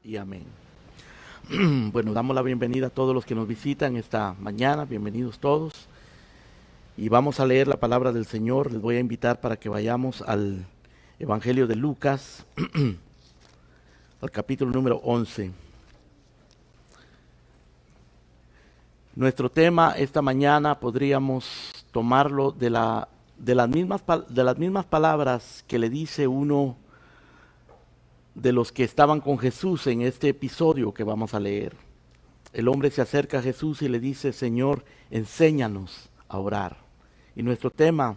y amén. Bueno, damos la bienvenida a todos los que nos visitan esta mañana, bienvenidos todos. Y vamos a leer la palabra del Señor. Les voy a invitar para que vayamos al Evangelio de Lucas, al capítulo número 11. Nuestro tema esta mañana podríamos tomarlo de las mismas palabras que le dice uno de los que estaban con Jesús en este episodio que vamos a leer. El hombre se acerca a Jesús y le dice: Señor, enséñanos a orar. Y nuestro tema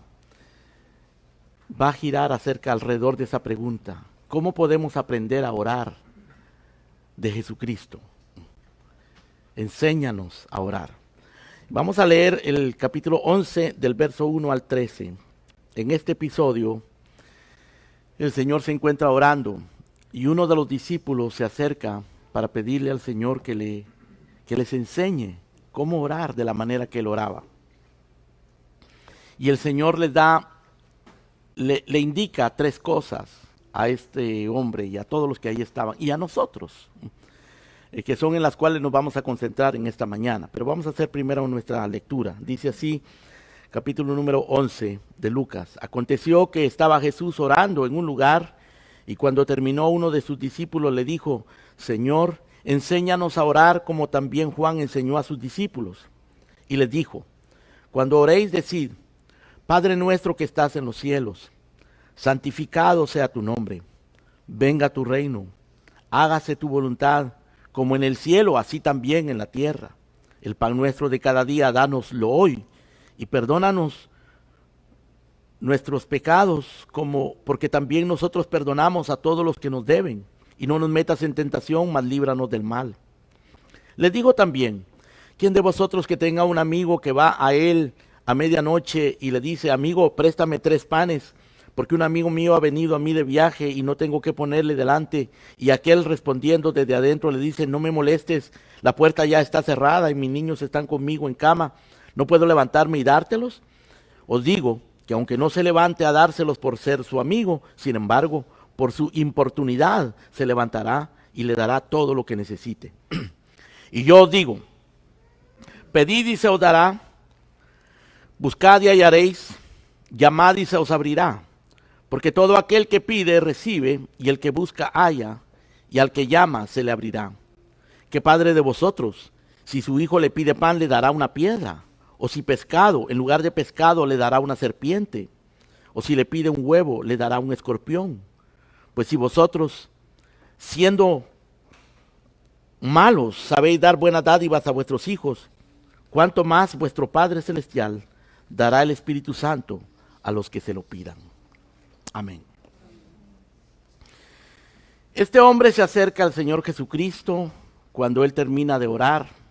va a girar alrededor de esa pregunta: ¿cómo podemos aprender a orar de Jesucristo? Enséñanos a orar. Vamos a leer el capítulo 11 del verso 1 al 13. En este episodio el Señor se encuentra orando y uno de los discípulos se acerca para pedirle al Señor que les enseñe cómo orar de la manera que él oraba. Y el Señor le indica tres cosas a este hombre y a todos los que ahí estaban y a nosotros, que son en las cuales nos vamos a concentrar en esta mañana. Pero vamos a hacer primero nuestra lectura. Dice así, capítulo número 11 de Lucas. Aconteció que estaba Jesús orando en un lugar, y cuando terminó, uno de sus discípulos le dijo: Señor, enséñanos a orar como también Juan enseñó a sus discípulos. Y les dijo: cuando oréis, decid: Padre nuestro que estás en los cielos, santificado sea tu nombre. Venga tu reino. Hágase tu voluntad, como en el cielo, así también en la tierra. El pan nuestro de cada día, dánoslo hoy, y perdónanos nuestros pecados, porque también nosotros perdonamos a todos los que nos deben. Y no nos metas en tentación, mas líbranos del mal. Les digo también: ¿quién de vosotros que tenga un amigo que va a él a medianoche y le dice: amigo, préstame 3 panes, porque un amigo mío ha venido a mí de viaje y no tengo que ponerle delante? Y aquel, respondiendo desde adentro, le dice: no me molestes, la puerta ya está cerrada y mis niños están conmigo en cama, ¿no puedo levantarme y dártelos? Os digo que aunque no se levante a dárselos por ser su amigo, sin embargo, por su importunidad se levantará y le dará todo lo que necesite. Y yo os digo: pedid y se os dará, buscad y hallaréis, llamad y se os abrirá. Porque todo aquel que pide recibe, y el que busca halla, y al que llama se le abrirá. ¿Qué padre de vosotros, si su hijo le pide pan, le dará una piedra? O si pescado, en lugar de pescado, le dará una serpiente? O si le pide un huevo, le dará un escorpión? Pues si vosotros, siendo malos, sabéis dar buenas dádivas a vuestros hijos, ¿cuánto más vuestro Padre Celestial dará el Espíritu Santo a los que se lo pidan? Amén. Este hombre se acerca al Señor Jesucristo cuando él termina de orar.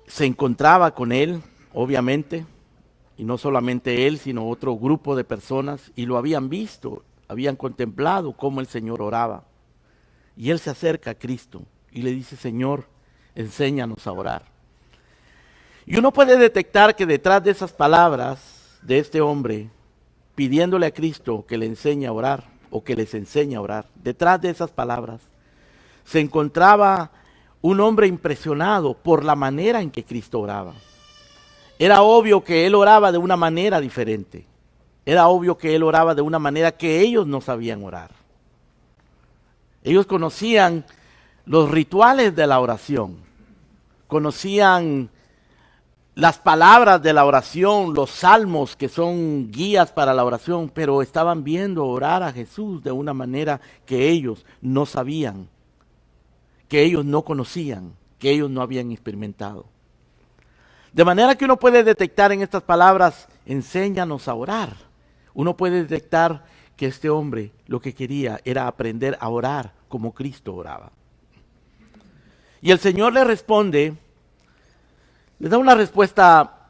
Se encontraba con él, obviamente, y no solamente él, sino otro grupo de personas, y lo habían visto, habían contemplado cómo el Señor oraba. Y él se acerca a Cristo y le dice: Señor, enséñanos a orar. Y uno puede detectar que detrás de esas palabras de este hombre, pidiéndole a Cristo que le enseñe a orar, o que les enseñe a orar, detrás de esas palabras se encontraba un hombre impresionado por la manera en que Cristo oraba. Era obvio que él oraba de una manera diferente. Era obvio que él oraba de una manera que ellos no sabían orar. Ellos conocían los rituales de la oración, conocían las palabras de la oración, los salmos que son guías para la oración, pero estaban viendo orar a Jesús de una manera que ellos no sabían, que ellos no conocían, que ellos no habían experimentado. De manera que uno puede detectar en estas palabras: enséñanos a orar. Uno puede detectar que este hombre lo que quería era aprender a orar como Cristo oraba. Y el Señor le responde, le da una respuesta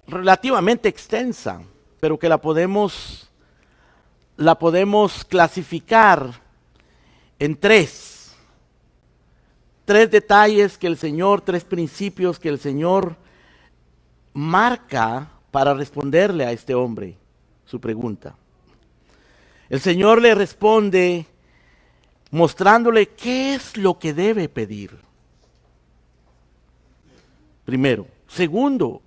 relativamente extensa, pero que la podemos clasificar en tres detalles que el Señor, 3 principios que el Señor marca para responderle a este hombre su pregunta. El Señor le responde mostrándole qué es lo que debe pedir. Primero. Segundo,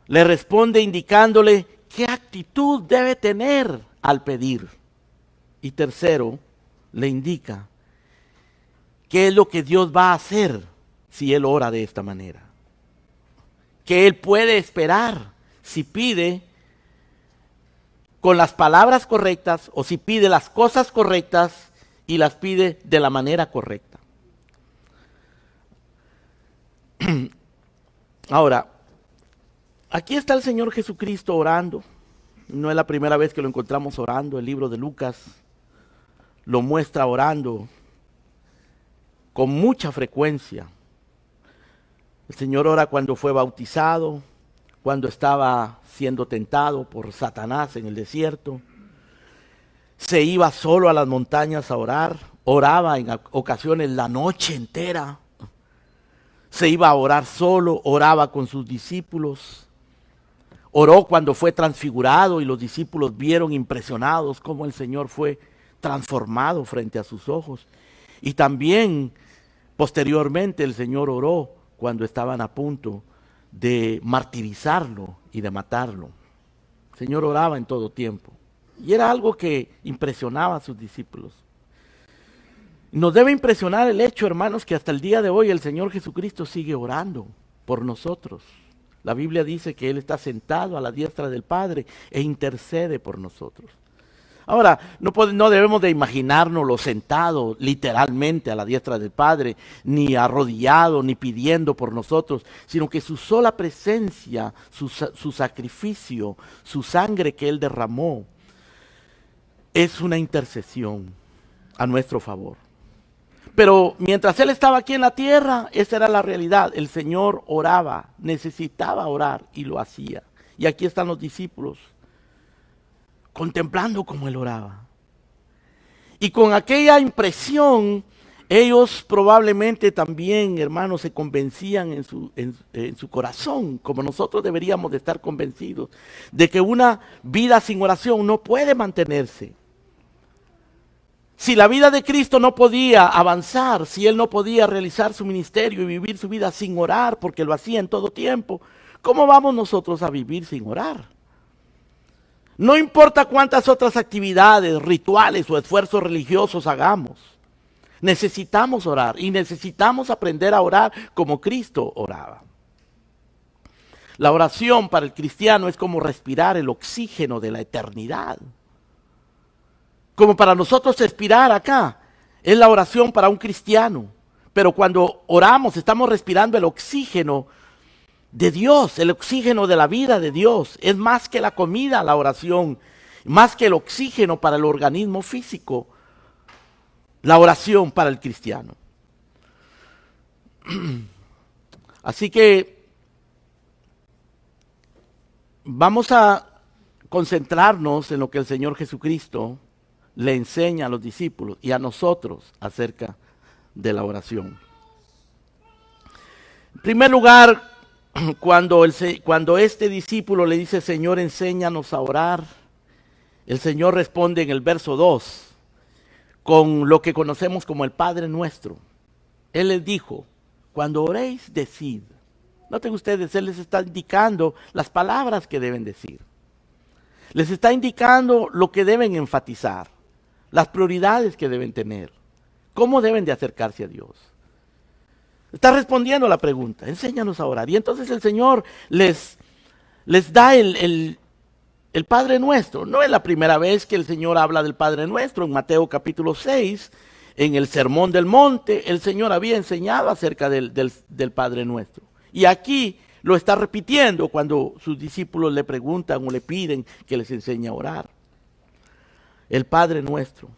le responde indicándole qué actitud debe tener al pedir. Y tercero, le indica qué es lo que Dios va a hacer si él ora de esta manera. Que él puede esperar si pide con las palabras correctas o si pide las cosas correctas y las pide de la manera correcta. Ahora, aquí está el Señor Jesucristo orando. No es la primera vez que lo encontramos orando. El libro de Lucas lo muestra orando con mucha frecuencia. El Señor ora cuando fue bautizado, cuando estaba siendo tentado por Satanás en el desierto. Se iba solo a las montañas a orar. Oraba en ocasiones la noche entera. Se iba a orar solo, oraba con sus discípulos. Oró cuando fue transfigurado y los discípulos vieron impresionados cómo el Señor fue transformado frente a sus ojos. Y también posteriormente el Señor oró cuando estaban a punto de martirizarlo y de matarlo. El Señor oraba en todo tiempo. Y era algo que impresionaba a sus discípulos. Nos debe impresionar el hecho, hermanos, que hasta el día de hoy el Señor Jesucristo sigue orando por nosotros. La Biblia dice que Él está sentado a la diestra del Padre e intercede por nosotros. Ahora, no debemos de imaginárnoslo sentado literalmente a la diestra del Padre, ni arrodillado, ni pidiendo por nosotros, sino que su sola presencia, su sacrificio, su sangre que Él derramó, es una intercesión a nuestro favor. Pero mientras Él estaba aquí en la tierra, esa era la realidad. El Señor oraba, necesitaba orar y lo hacía. Y aquí están los discípulos, contemplando cómo Él oraba. Y con aquella impresión, ellos probablemente también, hermanos, se convencían en su corazón, como nosotros deberíamos de estar convencidos, de que una vida sin oración no puede mantenerse. Si la vida de Cristo no podía avanzar, si Él no podía realizar su ministerio y vivir su vida sin orar, porque lo hacía en todo tiempo, ¿cómo vamos nosotros a vivir sin orar? No importa cuántas otras actividades, rituales o esfuerzos religiosos hagamos, necesitamos orar y necesitamos aprender a orar como Cristo oraba. La oración para el cristiano es como respirar el oxígeno de la eternidad. Como para nosotros respirar acá, es la oración para un cristiano. Pero cuando oramos estamos respirando el oxígeno de Dios, el oxígeno de la vida de Dios. Es más que la comida, la oración, más que el oxígeno para el organismo físico, la oración para el cristiano. Así que vamos a concentrarnos en lo que el Señor Jesucristo le enseña a los discípulos y a nosotros acerca de la oración. En primer lugar, cuando este discípulo le dice, Señor, enséñanos a orar, el Señor responde en el verso 2 con lo que conocemos como el Padre Nuestro. Él les dijo, cuando oréis, decid. Noten ustedes, Él les está indicando las palabras que deben decir. Les está indicando lo que deben enfatizar, las prioridades que deben tener, cómo deben de acercarse a Dios. Está respondiendo a la pregunta, enséñanos a orar. Y entonces el Señor les da el Padre Nuestro. No es la primera vez que el Señor habla del Padre Nuestro. En Mateo capítulo 6, en el Sermón del Monte, el Señor había enseñado acerca del Padre Nuestro. Y aquí lo está repitiendo cuando sus discípulos le preguntan o le piden que les enseñe a orar. El Padre Nuestro.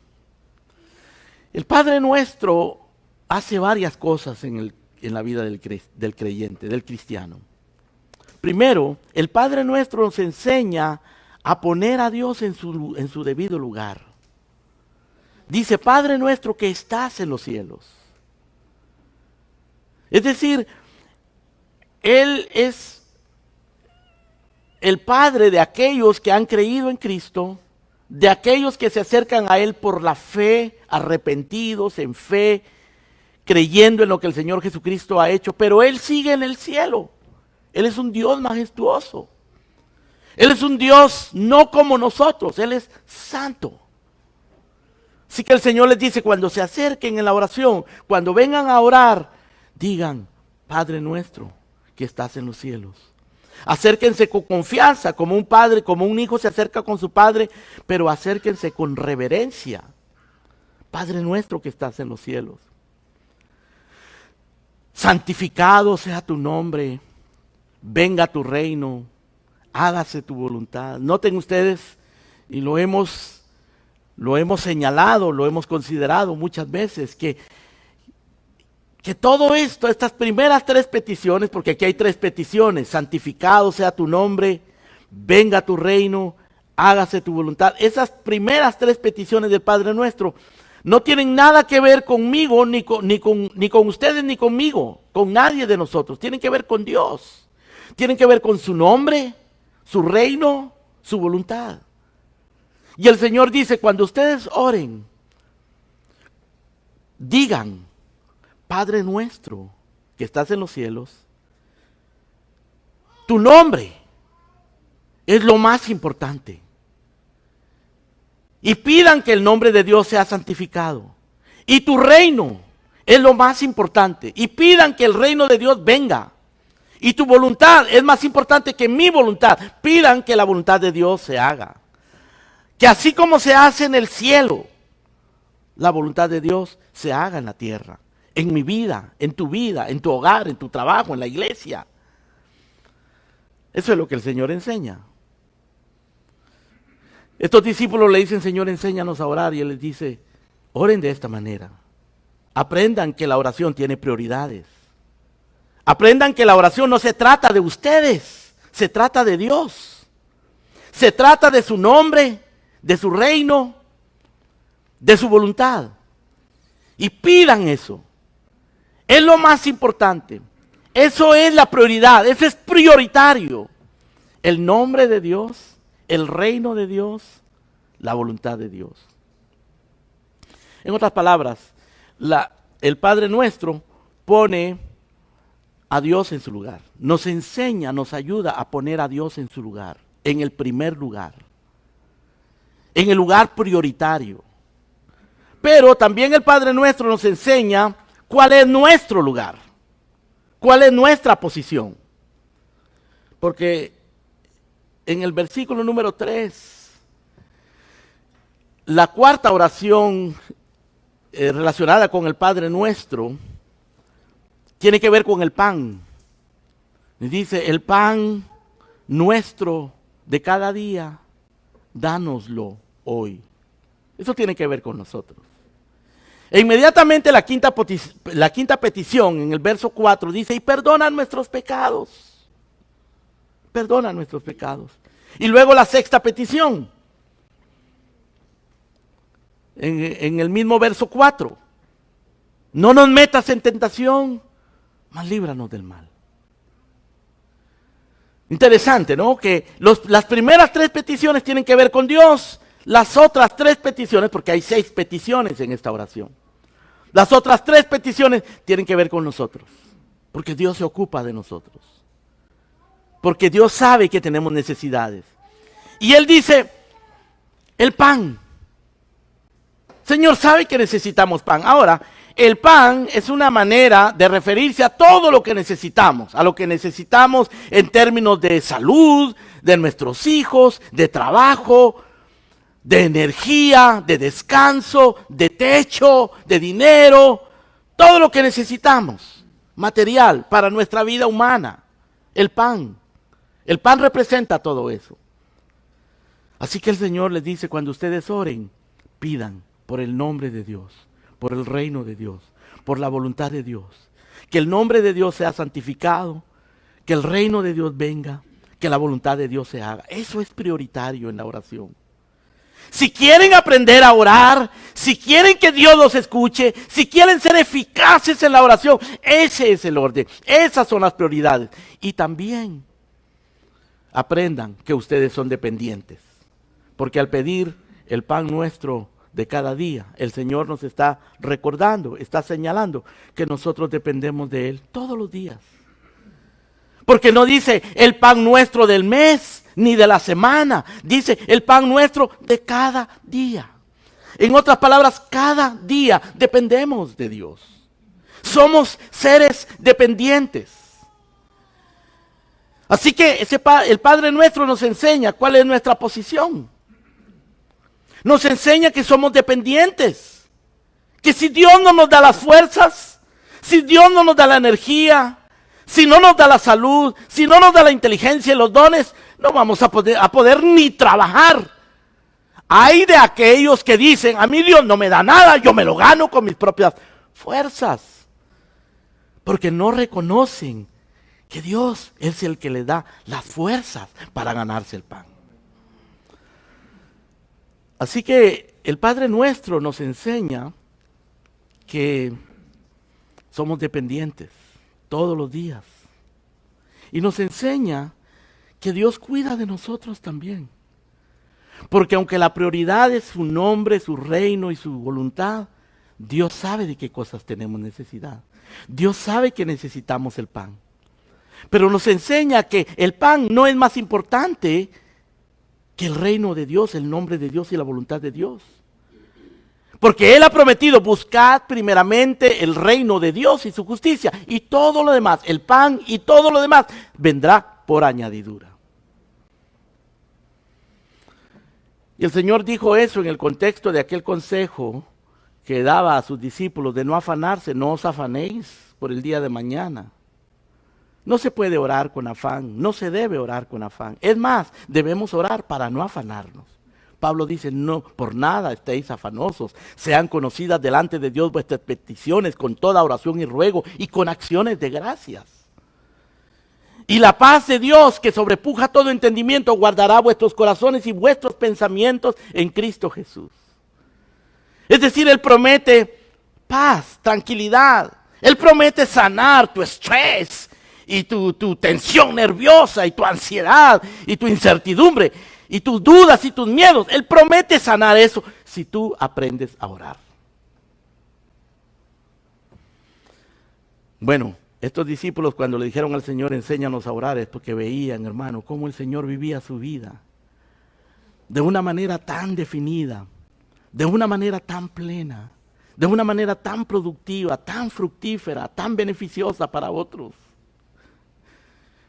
El Padre Nuestro hace varias cosas en la vida del creyente, del cristiano. Primero, el Padre Nuestro nos enseña a poner a Dios en su debido lugar. Dice, Padre Nuestro que estás en los cielos. Es decir, Él es el Padre de aquellos que han creído en Cristo, de aquellos que se acercan a Él por la fe, arrepentidos en fe, creyendo en lo que el Señor Jesucristo ha hecho, pero Él sigue en el cielo. Él es un Dios majestuoso. Él es un Dios no como nosotros, Él es santo. Así que el Señor les dice, cuando se acerquen en la oración, cuando vengan a orar, digan, Padre nuestro que estás en los cielos. Acérquense con confianza, como un padre, como un hijo se acerca con su padre, pero acérquense con reverencia. Padre nuestro que estás en los cielos. Santificado sea tu nombre, venga tu reino, hágase tu voluntad. Noten ustedes, y lo hemos señalado, lo hemos considerado muchas veces, que todo esto, estas primeras tres peticiones, porque aquí hay tres peticiones, santificado sea tu nombre, venga tu reino, hágase tu voluntad. Esas primeras tres peticiones del Padre Nuestro no tienen nada que ver conmigo, ni con ustedes, ni conmigo, con nadie de nosotros. Tienen que ver con Dios. Tienen que ver con su nombre, su reino, su voluntad. Y el Señor dice, cuando ustedes oren, digan, Padre nuestro que estás en los cielos, tu nombre es lo más importante. Y pidan que el nombre de Dios sea santificado. Y tu reino es lo más importante. Y pidan que el reino de Dios venga. Y tu voluntad es más importante que mi voluntad. Pidan que la voluntad de Dios se haga. Que así como se hace en el cielo, la voluntad de Dios se haga en la tierra. En mi vida, en tu hogar, en tu trabajo, en la iglesia. Eso es lo que el Señor enseña. Estos discípulos le dicen, Señor, enséñanos a orar. Y Él les dice, oren de esta manera. Aprendan que la oración tiene prioridades. Aprendan que la oración no se trata de ustedes, se trata de Dios. Se trata de su nombre, de su reino, de su voluntad. Y pidan eso. Es lo más importante. Eso es la prioridad, eso es prioritario. El nombre de Dios, el reino de Dios, la voluntad de Dios. En otras palabras, el Padre Nuestro pone a Dios en su lugar. Nos enseña, nos ayuda a poner a Dios en su lugar, en el primer lugar, en el lugar prioritario. Pero también el Padre Nuestro nos enseña cuál es nuestro lugar, cuál es nuestra posición. Porque en el versículo número 3, la cuarta oración relacionada con el Padre Nuestro tiene que ver con el pan. Y dice, el pan nuestro de cada día, dánoslo hoy. Eso tiene que ver con nosotros. E inmediatamente la quinta petición en el verso 4 dice, y perdona nuestros pecados. Perdona nuestros pecados. Y luego la sexta petición, en el mismo verso 4. No nos metas en tentación, mas líbranos del mal. Interesante, ¿no? Que las primeras tres peticiones tienen que ver con Dios. Las otras tres peticiones, porque hay 6 peticiones en esta oración. Las otras 3 peticiones tienen que ver con nosotros. Porque Dios se ocupa de nosotros. Porque Dios sabe que tenemos necesidades. Y Él dice, el pan. Señor sabe que necesitamos pan. Ahora, el pan es una manera de referirse a todo lo que necesitamos. A lo que necesitamos en términos de salud, de nuestros hijos, de trabajo, de energía, de descanso, de techo, de dinero. Todo lo que necesitamos, material, para nuestra vida humana. El pan. El pan representa todo eso. Así que el Señor les dice, cuando ustedes oren, pidan por el nombre de Dios, por el reino de Dios, por la voluntad de Dios. Que el nombre de Dios sea santificado, que el reino de Dios venga, que la voluntad de Dios se haga. Eso es prioritario en la oración. Si quieren aprender a orar, si quieren que Dios los escuche, si quieren ser eficaces en la oración, ese es el orden, esas son las prioridades. Y también aprendan que ustedes son dependientes, porque al pedir el pan nuestro de cada día. El Señor nos está recordando, está señalando que nosotros dependemos de Él todos los días. Porque no dice el pan nuestro del mes ni de la semana, dice el pan nuestro de cada día. En otras palabras, cada día dependemos de Dios. Somos seres dependientes. Así que el Padre nuestro nos enseña cuál es nuestra posición. Nos enseña que somos dependientes. Que si Dios no nos da las fuerzas, si Dios no nos da la energía, si no nos da la salud, si no nos da la inteligencia y los dones, no vamos a poder ni trabajar. Hay de aquellos que dicen, a mí Dios no me da nada, yo me lo gano con mis propias fuerzas. Porque no reconocen que Dios es el que le da las fuerzas para ganarse el pan. Así que el Padre Nuestro nos enseña que somos dependientes todos los días. Y nos enseña que Dios cuida de nosotros también. Porque aunque la prioridad es su nombre, su reino y su voluntad, Dios sabe de qué cosas tenemos necesidad. Dios sabe que necesitamos el pan. Pero nos enseña que el pan no es más importante que el reino de Dios, el nombre de Dios y la voluntad de Dios. Porque Él ha prometido, buscad primeramente el reino de Dios y su justicia, y todo lo demás, el pan y todo lo demás, vendrá por añadidura. Y el Señor dijo eso en el contexto de aquel consejo que daba a sus discípulos de no afanarse, no os afanéis por el día de mañana. No se puede orar con afán, no se debe orar con afán. Es más, debemos orar para no afanarnos. Pablo dice, no, por nada estéis afanosos. Sean conocidas delante de Dios vuestras peticiones con toda oración y ruego y con acciones de gracias. Y la paz de Dios, que sobrepuja todo entendimiento, guardará vuestros corazones y vuestros pensamientos en Cristo Jesús. Es decir, Él promete paz, tranquilidad. Él promete sanar tu estrés y tu tensión nerviosa y tu ansiedad y tu incertidumbre y tus dudas y tus miedos. Él promete sanar eso si tú aprendes a orar. Bueno, estos discípulos cuando le dijeron al Señor, enséñanos a orar, es porque veían, hermano, cómo el Señor vivía su vida de una manera tan definida, de una manera tan plena, de una manera tan productiva, tan fructífera, tan beneficiosa para otros.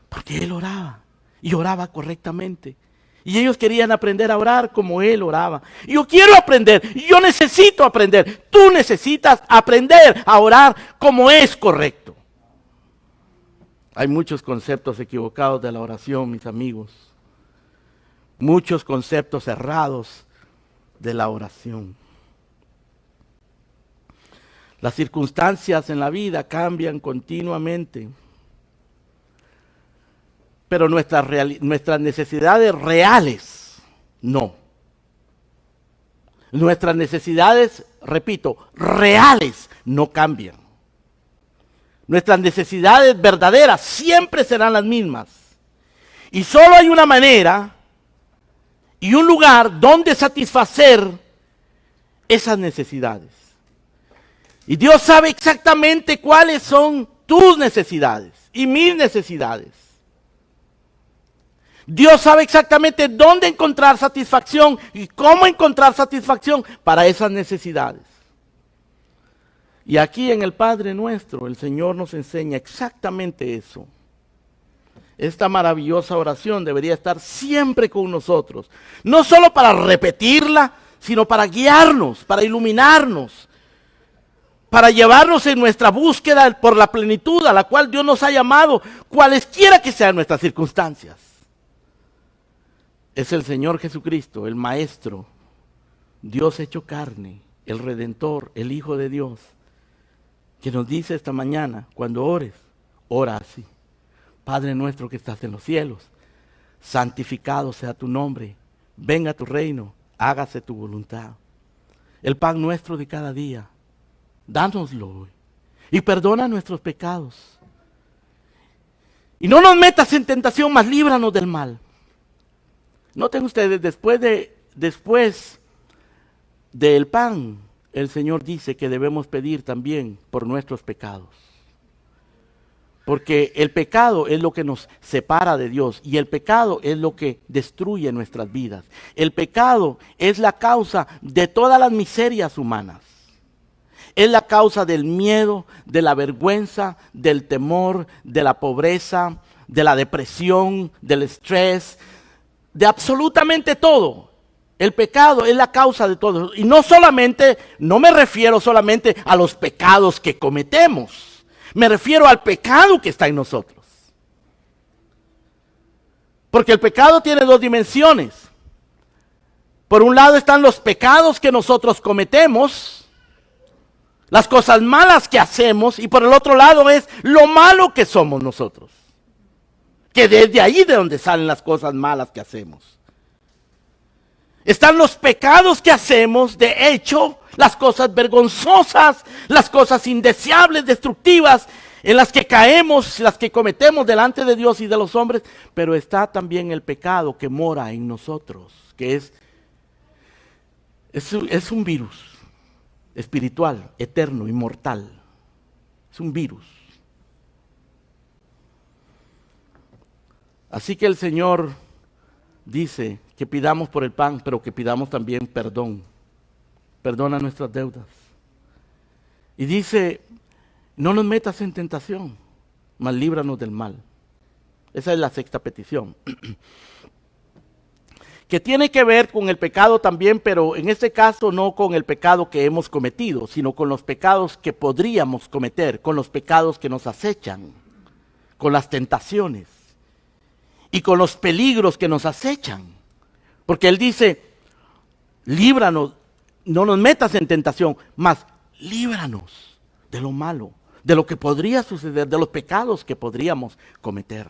Porque Él oraba y oraba correctamente. Y ellos querían aprender a orar como Él oraba. Y yo quiero aprender, yo necesito aprender. Tú necesitas aprender a orar como es correcto. Hay muchos conceptos equivocados de la oración, mis amigos. Muchos conceptos errados de la oración. Las circunstancias en la vida cambian continuamente. Pero nuestras necesidades reales, no. Nuestras necesidades, repito, reales, no cambian. Nuestras necesidades verdaderas siempre serán las mismas. Y solo hay una manera y un lugar donde satisfacer esas necesidades. Y Dios sabe exactamente cuáles son tus necesidades y mis necesidades. Dios sabe exactamente dónde encontrar satisfacción y cómo encontrar satisfacción para esas necesidades. Y aquí en el Padre Nuestro, el Señor nos enseña exactamente eso. Esta maravillosa oración debería estar siempre con nosotros. No solo para repetirla, sino para guiarnos, para iluminarnos, para llevarnos en nuestra búsqueda por la plenitud a la cual Dios nos ha llamado, cualesquiera que sean nuestras circunstancias. Es el Señor Jesucristo, el Maestro, Dios hecho carne, el Redentor, el Hijo de Dios, que nos dice esta mañana, cuando ores, ora así. Padre nuestro que estás en los cielos, santificado sea tu nombre, venga tu reino, hágase tu voluntad. El pan nuestro de cada día, dánoslo hoy y perdona nuestros pecados. Y no nos metas en tentación, mas líbranos del mal. Noten ustedes, después del pan, el Señor dice que debemos pedir también por nuestros pecados. Porque el pecado es lo que nos separa de Dios y el pecado es lo que destruye nuestras vidas. El pecado es la causa de todas las miserias humanas. Es la causa del miedo, de la vergüenza, del temor, de la pobreza, de la depresión, del estrés, de absolutamente todo. El pecado es la causa de todo. Y no me refiero solamente a los pecados que cometemos. Me refiero al pecado que está en nosotros. Porque el pecado tiene dos dimensiones. Por un lado están los pecados que nosotros cometemos, las cosas malas que hacemos, y por el otro lado es lo malo que somos nosotros. Que desde ahí de donde salen las cosas malas que hacemos. Están los pecados que hacemos, de hecho, las cosas vergonzosas, las cosas indeseables, destructivas, en las que caemos, las que cometemos delante de Dios y de los hombres. Pero está también el pecado que mora en nosotros, que es un virus espiritual, eterno, inmortal. Es un virus. Así que el Señor dice que pidamos por el pan, pero que pidamos también perdón. Perdona nuestras deudas. Y dice, no nos metas en tentación, mas líbranos del mal. Esa es la sexta petición. Que tiene que ver con el pecado también, pero en este caso no con el pecado que hemos cometido, sino con los pecados que podríamos cometer, con los pecados que nos acechan, con las tentaciones y con los peligros que nos acechan. Porque Él dice, líbranos, no nos metas en tentación, mas líbranos de lo malo, de lo que podría suceder, de los pecados que podríamos cometer.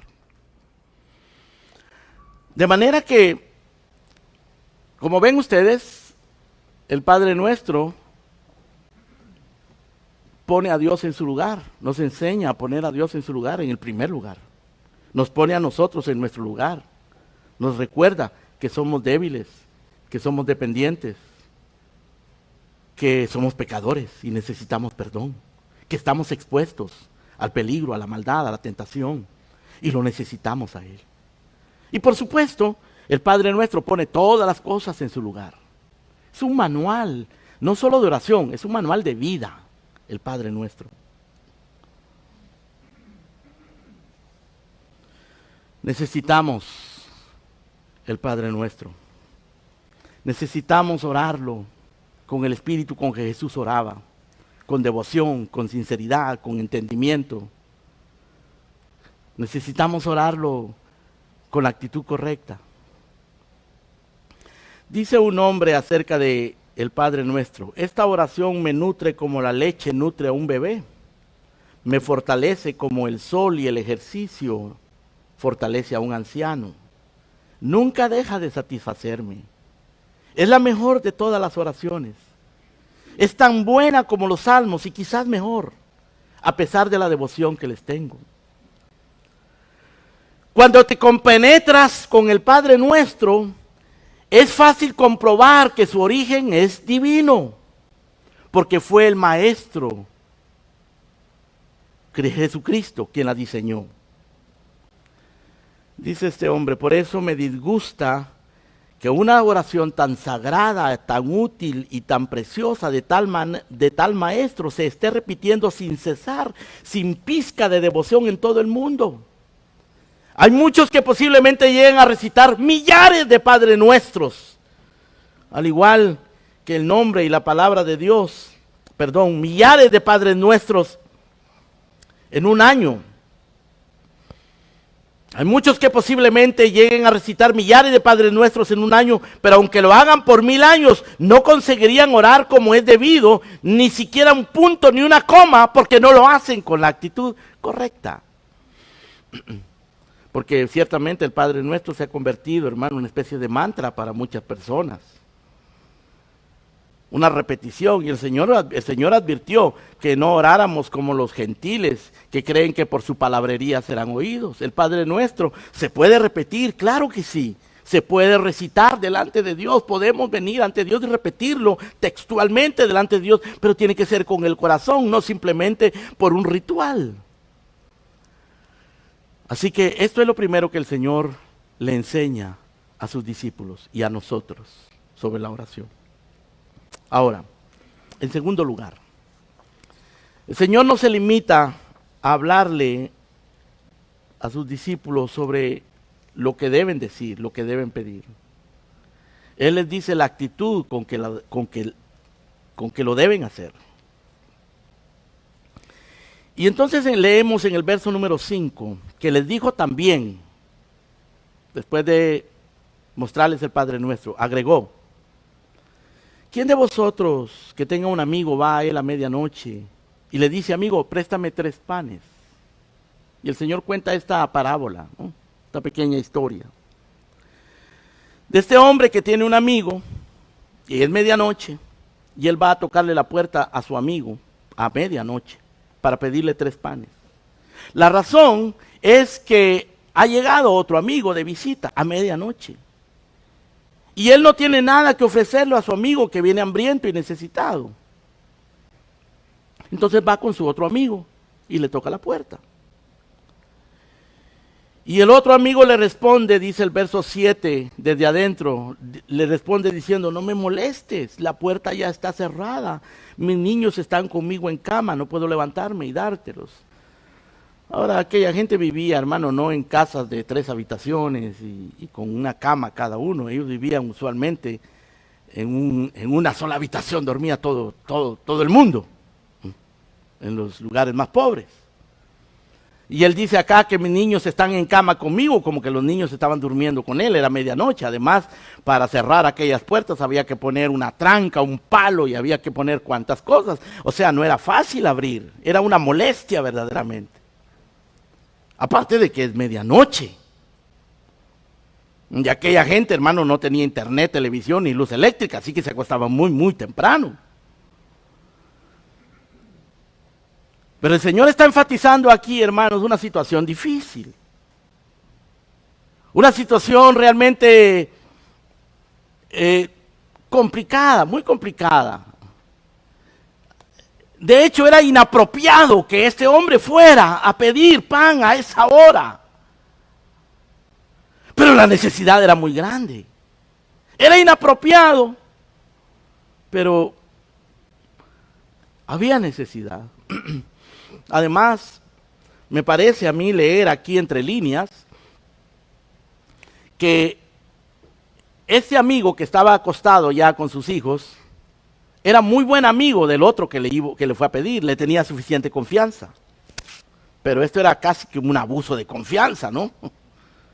De manera que, como ven ustedes, el Padre Nuestro pone a Dios en su lugar, nos enseña a poner a Dios en su lugar, en el primer lugar. Nos pone a nosotros en nuestro lugar, nos recuerda que somos débiles, que somos dependientes, que somos pecadores y necesitamos perdón, que estamos expuestos al peligro, a la maldad, a la tentación, y lo necesitamos a Él. Y por supuesto, el Padre Nuestro pone todas las cosas en su lugar. Es un manual, no solo de oración, es un manual de vida, el Padre Nuestro. Necesitamos el Padre Nuestro. Necesitamos orarlo con el espíritu con que Jesús oraba, con devoción, con sinceridad, con entendimiento. Necesitamos orarlo con la actitud correcta. Dice un hombre acerca de el Padre Nuestro: esta oración me nutre como la leche nutre a un bebé, me fortalece como el sol y el ejercicio fortalece a un anciano. Nunca deja de satisfacerme. Es la mejor de todas las oraciones. Es tan buena como los salmos y quizás mejor, a pesar de la devoción que les tengo. Cuando te compenetras con el Padre Nuestro, es fácil comprobar que su origen es divino, porque fue el Maestro, Jesucristo, quien la diseñó. Dice este hombre: por eso me disgusta que una oración tan sagrada, tan útil y tan preciosa de tal maestro se esté repitiendo sin cesar, sin pizca de devoción en todo el mundo. Hay muchos que posiblemente lleguen a recitar millares de Padre Nuestros, al igual que el nombre y la palabra de Dios, millares de Padres Nuestros en un año. Hay muchos que posiblemente lleguen a recitar millares de Padres Nuestros en un año, pero aunque lo hagan por 1000 años, no conseguirían orar como es debido, ni siquiera un punto ni una coma, porque no lo hacen con la actitud correcta. Porque ciertamente el Padre Nuestro se ha convertido, hermano, en una especie de mantra para muchas personas. Una repetición, y el Señor advirtió que no oráramos como los gentiles que creen que por su palabrería serán oídos. El Padre Nuestro se puede repetir, claro que sí, se puede recitar delante de Dios, podemos venir ante Dios y repetirlo textualmente delante de Dios, pero tiene que ser con el corazón, no simplemente por un ritual. Así que esto es lo primero que el Señor le enseña a sus discípulos y a nosotros sobre la oración. Ahora, en segundo lugar, el Señor no se limita a hablarle a sus discípulos sobre lo que deben decir, lo que deben pedir. Él les dice la actitud con que lo deben hacer. Y entonces leemos en el verso número 5, que les dijo también, después de mostrarles el Padre Nuestro, agregó: ¿quién de vosotros que tenga un amigo va a él a medianoche y le dice: amigo, préstame 3 panes? Y el Señor cuenta esta parábola, ¿no? Esta pequeña historia de este hombre que tiene un amigo y es medianoche y él va a tocarle la puerta a su amigo a medianoche para pedirle 3 panes. La razón es que ha llegado otro amigo de visita a medianoche y él no tiene nada que ofrecerle a su amigo que viene hambriento y necesitado. Entonces va con su otro amigo y le toca la puerta. Y el otro amigo le responde, dice el verso 7, desde adentro, le responde diciendo: no me molestes, la puerta ya está cerrada, mis niños están conmigo en cama, no puedo levantarme y dártelos. Ahora, aquella gente vivía, hermano, no en casas de 3 habitaciones y con una cama cada uno. Ellos vivían usualmente en una sola habitación, dormía todo el mundo, en los lugares más pobres. Y él dice acá que mis niños están en cama conmigo, como que los niños estaban durmiendo con él, era medianoche. Además, para cerrar aquellas puertas había que poner una tranca, un palo, y había que poner cuantas cosas. O sea, no era fácil abrir, era una molestia verdaderamente. Aparte de que es medianoche. Y aquella gente, hermano, no tenía internet, televisión ni luz eléctrica, así que se acostaba muy, muy temprano. Pero el Señor está enfatizando aquí, hermanos, una situación difícil. Una situación realmente complicada, muy complicada. De hecho, era inapropiado que este hombre fuera a pedir pan a esa hora. Pero la necesidad era muy grande. Era inapropiado, pero había necesidad. Además, me parece a mí leer aquí entre líneas que este amigo que estaba acostado ya con sus hijos era muy buen amigo del otro que le fue a pedir, le tenía suficiente confianza. Pero esto era casi que un abuso de confianza, ¿no?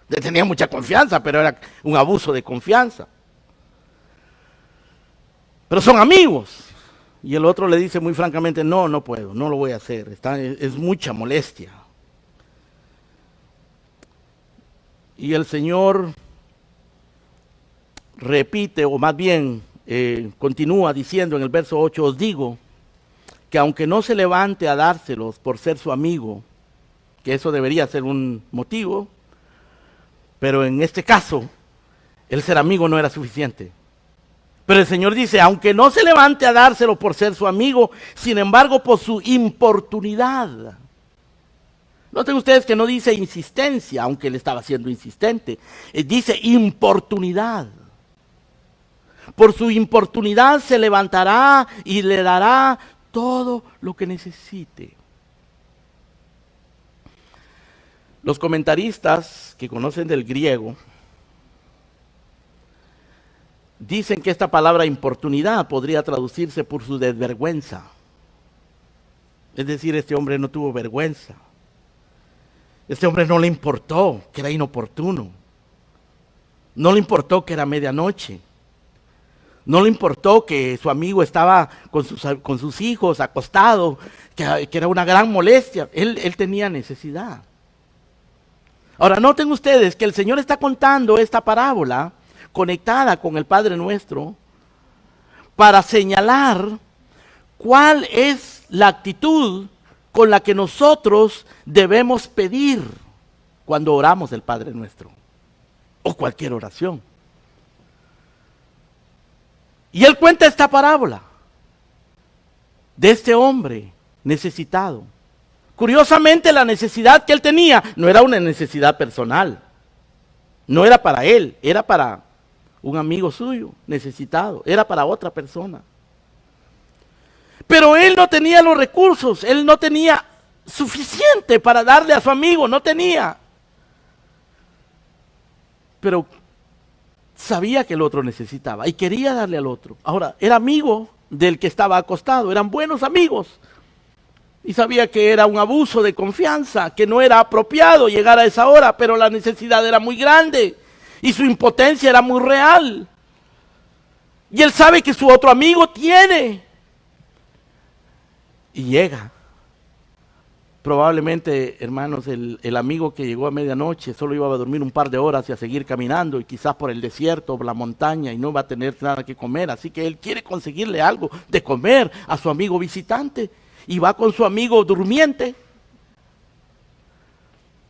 Le tenía mucha confianza, pero era un abuso de confianza. Pero son amigos. Y el otro le dice muy francamente: no puedo, no lo voy a hacer, es mucha molestia. Y el Señor repite, o más bien continúa diciendo en el verso 8: os digo que aunque no se levante a dárselos por ser su amigo, que eso debería ser un motivo, pero en este caso, el ser amigo no era suficiente. Pero el Señor dice: aunque no se levante a dárselo por ser su amigo, sin embargo por su importunidad. Noten ustedes que no dice insistencia, aunque él estaba siendo insistente. Dice importunidad. Por su importunidad se levantará y le dará todo lo que necesite. Los comentaristas que conocen del griego dicen que esta palabra importunidad podría traducirse por su desvergüenza. Es decir, este hombre no tuvo vergüenza. Este hombre no le importó que era inoportuno. No le importó que era medianoche. No le importó que su amigo estaba con sus hijos acostado, que era una gran molestia. Él tenía necesidad. Ahora, noten ustedes que el Señor está contando esta parábola conectada con el Padre Nuestro para señalar cuál es la actitud con la que nosotros debemos pedir cuando oramos el Padre Nuestro. o cualquier oración. Y él cuenta esta parábola de este hombre necesitado. Curiosamente, la necesidad que él tenía no era una necesidad personal. No era para él, era para un amigo suyo necesitado, era para otra persona. Pero él no tenía los recursos, él no tenía suficiente para darle a su amigo, no tenía. Pero sabía que el otro necesitaba y quería darle al otro. Ahora, era amigo del que estaba acostado, eran buenos amigos. Y sabía que era un abuso de confianza, que no era apropiado llegar a esa hora, pero la necesidad era muy grande y su impotencia era muy real. Y él sabe que su otro amigo tiene. Y llega. Probablemente, hermanos, el amigo que llegó a medianoche solo iba a dormir un par de horas y a seguir caminando y quizás por el desierto o la montaña y no va a tener nada que comer. Así que él quiere conseguirle algo de comer a su amigo visitante. Y va con su amigo durmiente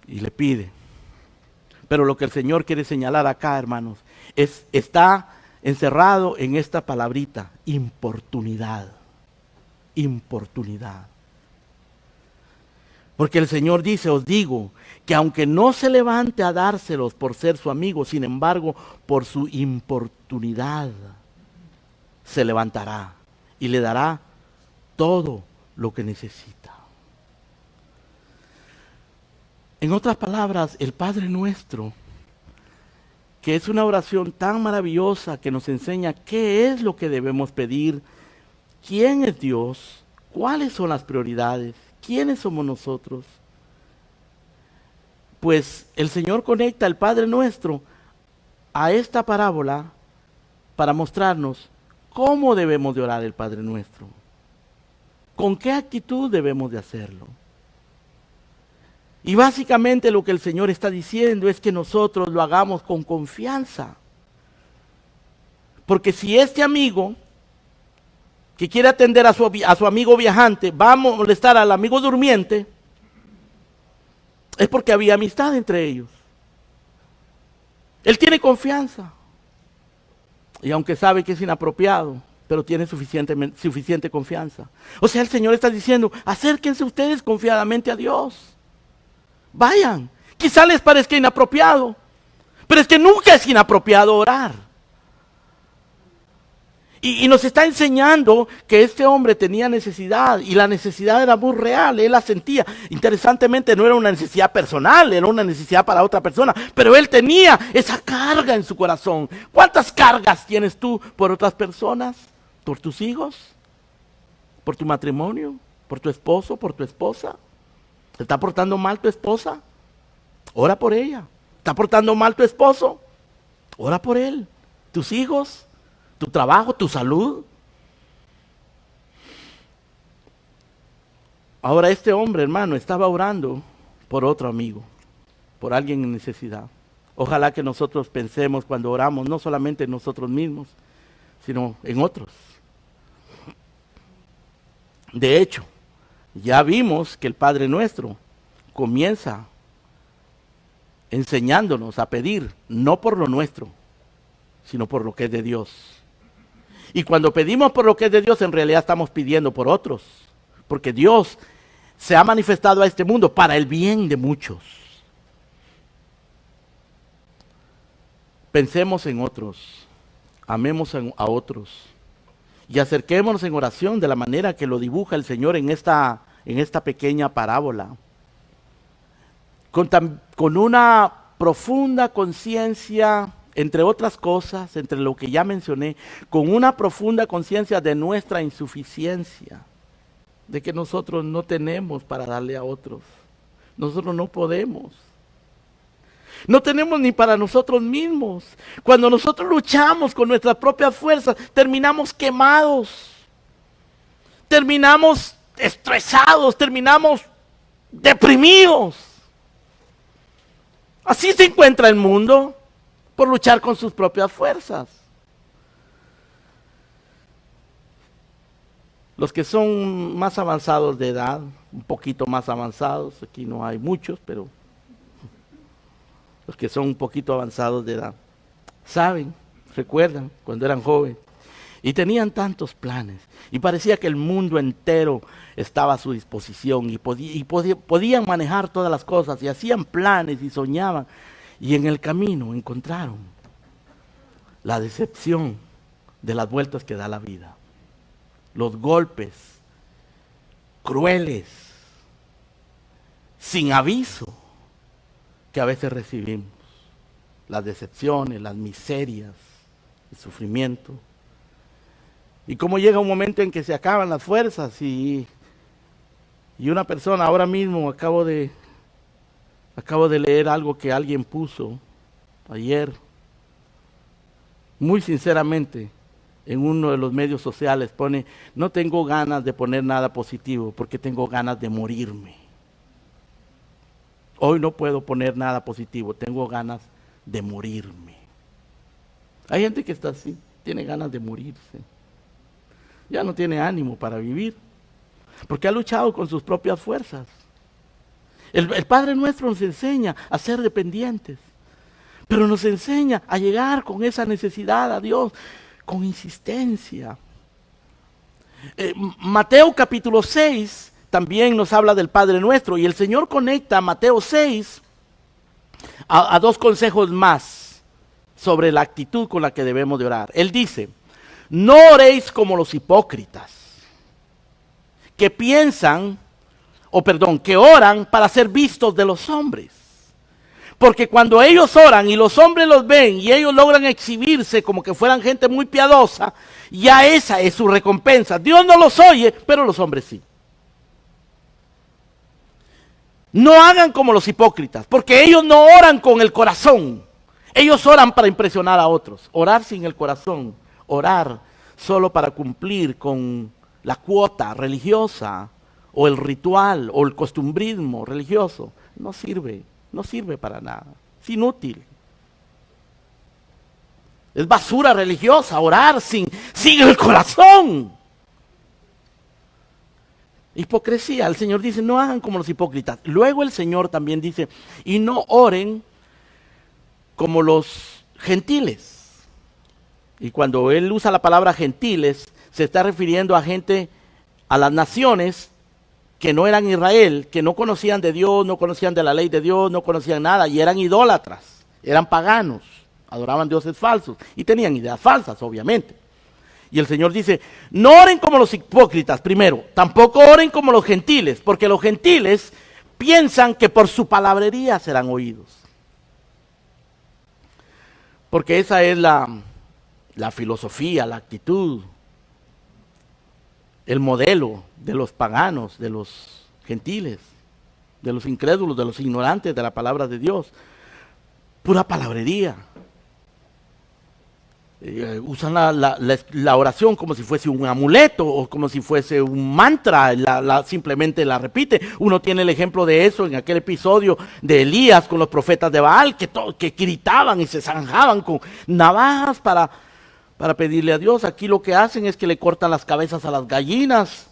y le pide. Pero lo que el Señor quiere señalar acá, hermanos, está encerrado en esta palabrita, importunidad. Importunidad. Porque el Señor dice, os digo, que aunque no se levante a dárselos por ser su amigo, sin embargo, por su importunidad, se levantará y le dará todo lo que necesita. En otras palabras, el Padre Nuestro, que es una oración tan maravillosa que nos enseña qué es lo que debemos pedir, quién es Dios, cuáles son las prioridades, quiénes somos nosotros. Pues el Señor conecta al Padre Nuestro a esta parábola para mostrarnos cómo debemos de orar el Padre Nuestro. ¿Con qué actitud debemos de hacerlo? Y básicamente lo que el Señor está diciendo es que nosotros lo hagamos con confianza. Porque si este amigo que quiere atender a su amigo viajante va a molestar al amigo durmiente, es porque había amistad entre ellos. Él tiene confianza. Y aunque sabe que es inapropiado, pero tiene suficiente confianza. O sea, el Señor está diciendo, acérquense ustedes confiadamente a Dios. Vayan. Quizá les parezca inapropiado, pero es que nunca es inapropiado orar. Y nos está enseñando que este hombre tenía necesidad, y la necesidad era muy real, él la sentía. Interesantemente no era una necesidad personal, era una necesidad para otra persona, pero él tenía esa carga en su corazón. ¿Cuántas cargas tienes tú por otras personas? ¿Por tus hijos? ¿Por tu matrimonio? ¿Por tu esposo? ¿Por tu esposa? ¿Se está portando mal tu esposa? Ora por ella. ¿Está portando mal tu esposo? Ora por él. ¿Tus hijos? ¿Tu trabajo? ¿Tu salud? Ahora este hombre, hermano, estaba orando por otro amigo, por alguien en necesidad. Ojalá que nosotros pensemos cuando oramos, no solamente en nosotros mismos, sino en otros. De hecho, ya vimos que el Padre Nuestro comienza enseñándonos a pedir, no por lo nuestro, sino por lo que es de Dios. Y cuando pedimos por lo que es de Dios, en realidad estamos pidiendo por otros, porque Dios se ha manifestado a este mundo para el bien de muchos. Pensemos en otros, amemos a otros y acerquémonos en oración de la manera que lo dibuja el Señor en esta pequeña parábola. Con una profunda conciencia, entre otras cosas, entre lo que ya mencioné, con una profunda conciencia de nuestra insuficiencia, de que nosotros no tenemos para darle a otros. Nosotros no podemos. No tenemos ni para nosotros mismos. Cuando nosotros luchamos con nuestras propias fuerzas, terminamos quemados, terminamos estresados, terminamos deprimidos. Así se encuentra el mundo, por luchar con sus propias fuerzas. Los que son más avanzados de edad, un poquito más avanzados, aquí no hay muchos, pero los que son un poquito avanzados de edad, saben, recuerdan cuando eran jóvenes y tenían tantos planes y parecía que el mundo entero estaba a su disposición y podían manejar todas las cosas y hacían planes y soñaban y en el camino encontraron la decepción de las vueltas que da la vida, los golpes crueles, sin aviso, que a veces recibimos, las decepciones, las miserias, el sufrimiento. Y cómo llega un momento en que se acaban las fuerzas y una persona, ahora mismo acabo de leer algo que alguien puso ayer, muy sinceramente, en uno de los medios sociales pone: no tengo ganas de poner nada positivo porque tengo ganas de morirme. Hoy no puedo poner nada positivo, tengo ganas de morirme. Hay gente que está así, tiene ganas de morirse. Ya no tiene ánimo para vivir, porque ha luchado con sus propias fuerzas. El Padre Nuestro nos enseña a ser dependientes, pero nos enseña a llegar con esa necesidad a Dios, con insistencia. Mateo capítulo 6 también nos habla del Padre Nuestro, y el Señor conecta Mateo 6 a dos consejos más sobre la actitud con la que debemos de orar. Él dice: no oréis como los hipócritas, que oran para ser vistos de los hombres. Porque cuando ellos oran y los hombres los ven y ellos logran exhibirse como que fueran gente muy piadosa, ya esa es su recompensa. Dios no los oye, pero los hombres sí. No hagan como los hipócritas, porque ellos no oran con el corazón. Ellos oran para impresionar a otros. Orar sin el corazón, orar solo para cumplir con la cuota religiosa o el ritual o el costumbrismo religioso, no sirve para nada, es inútil. Es basura religiosa orar sin el corazón. Hipocresía. El Señor dice: no hagan como los hipócritas. Luego el Señor también dice: y no oren como los gentiles. Y cuando Él usa la palabra gentiles, se está refiriendo a gente, a las naciones que no eran Israel, que no conocían de Dios, no conocían de la ley de Dios, no conocían nada, y eran idólatras, eran paganos, adoraban dioses falsos y tenían ideas falsas, obviamente. Y el Señor dice: no oren como los hipócritas, primero, tampoco oren como los gentiles, porque los gentiles piensan que por su palabrería serán oídos. Porque esa es la filosofía, la actitud, el modelo de los paganos, de los gentiles, de los incrédulos, de los ignorantes de la palabra de Dios. Pura palabrería. Usan la oración como si fuese un amuleto o como si fuese un mantra, simplemente la repite. Uno tiene el ejemplo de eso en aquel episodio de Elías con los profetas de Baal, que gritaban y se zanjaban con navajas para pedirle a Dios. Aquí lo que hacen es que le cortan las cabezas a las gallinas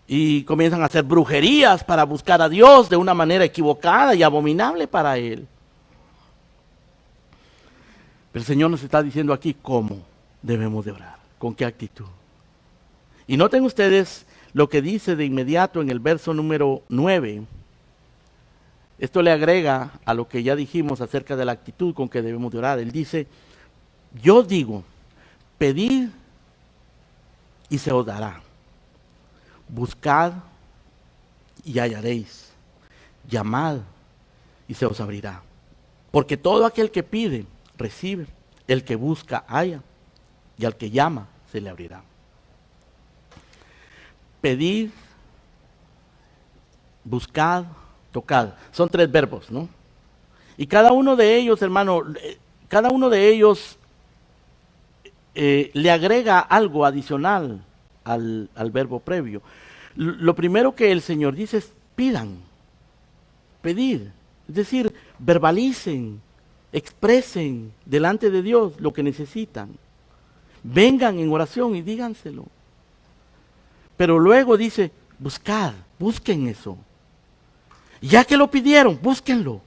y comienzan a hacer brujerías para buscar a Dios de una manera equivocada y abominable para Él. Pero el Señor nos está diciendo aquí cómo debemos de orar, con qué actitud. Y noten ustedes lo que dice de inmediato en el verso número 9. Esto le agrega a lo que ya dijimos acerca de la actitud con que debemos de orar. Él dice: yo digo, pedid y se os dará. Buscad y hallaréis. Llamad y se os abrirá. Porque todo aquel que pide, recibe. El que busca, halla. Y al que llama, se le abrirá. Pedid, buscad, tocad. Son 3 verbos, ¿no? Y cada uno de ellos, hermano, le agrega algo adicional al verbo previo. Lo primero que el Señor dice es: pidan, pedir. Es decir, verbalicen, expresen delante de Dios lo que necesitan. Vengan en oración y díganselo. Pero luego dice: buscad, busquen eso. Ya que lo pidieron, búsquenlo.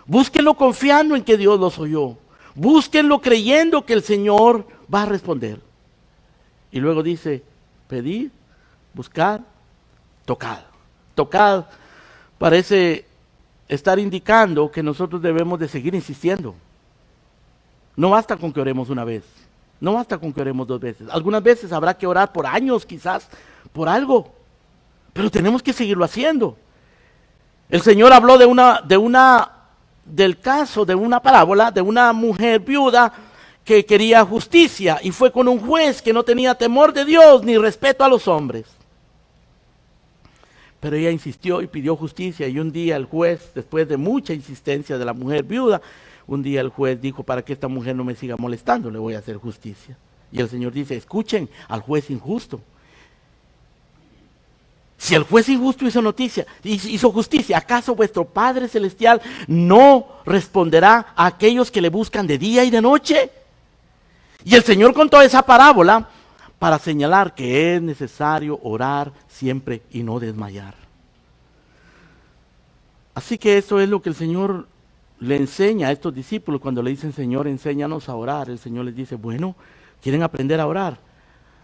Búsquenlo confiando en que Dios los oyó. Búsquenlo creyendo que el Señor va a responder. Y luego dice, pedid, buscad, tocad. Tocad parece estar indicando que nosotros debemos de seguir insistiendo. No basta con que oremos una vez. No basta con que oremos 2 veces. Algunas veces habrá que orar por años, quizás, por algo. Pero tenemos que seguirlo haciendo. El Señor habló del caso de una parábola de una mujer viuda que quería justicia y fue con un juez que no tenía temor de Dios ni respeto a los hombres. Pero ella insistió y pidió justicia y un día el juez, después de mucha insistencia de la mujer viuda, un día el juez dijo, para que esta mujer no me siga molestando, le voy a hacer justicia. Y el Señor dice, escuchen al juez injusto. Si el juez injusto hizo justicia, ¿acaso vuestro Padre Celestial no responderá a aquellos que le buscan de día y de noche? Y el Señor contó esa parábola para señalar que es necesario orar siempre y no desmayar. Así que eso es lo que el Señor le enseña a estos discípulos cuando le dicen, Señor, enséñanos a orar. El Señor les dice, bueno, ¿quieren aprender a orar?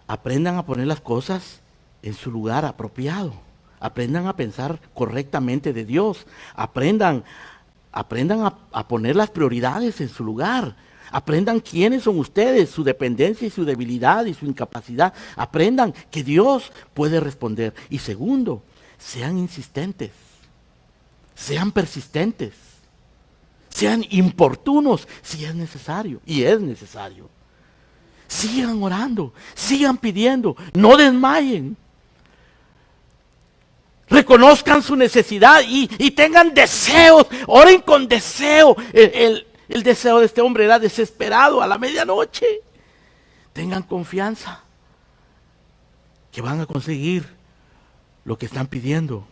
Aprendan a poner las cosas en su lugar apropiado. Aprendan a pensar correctamente de Dios. Aprendan a poner las prioridades en su lugar. Aprendan quiénes son ustedes, su dependencia y su debilidad y su incapacidad. Aprendan que Dios puede responder. Y segundo, sean insistentes. Sean persistentes. Sean importunos si es necesario. Y es necesario. Sigan orando. Sigan pidiendo. No desmayen. Reconozcan su necesidad y tengan deseos. Oren con deseo. El deseo de este hombre era desesperado a la medianoche. Tengan confianza que van a conseguir lo que están pidiendo.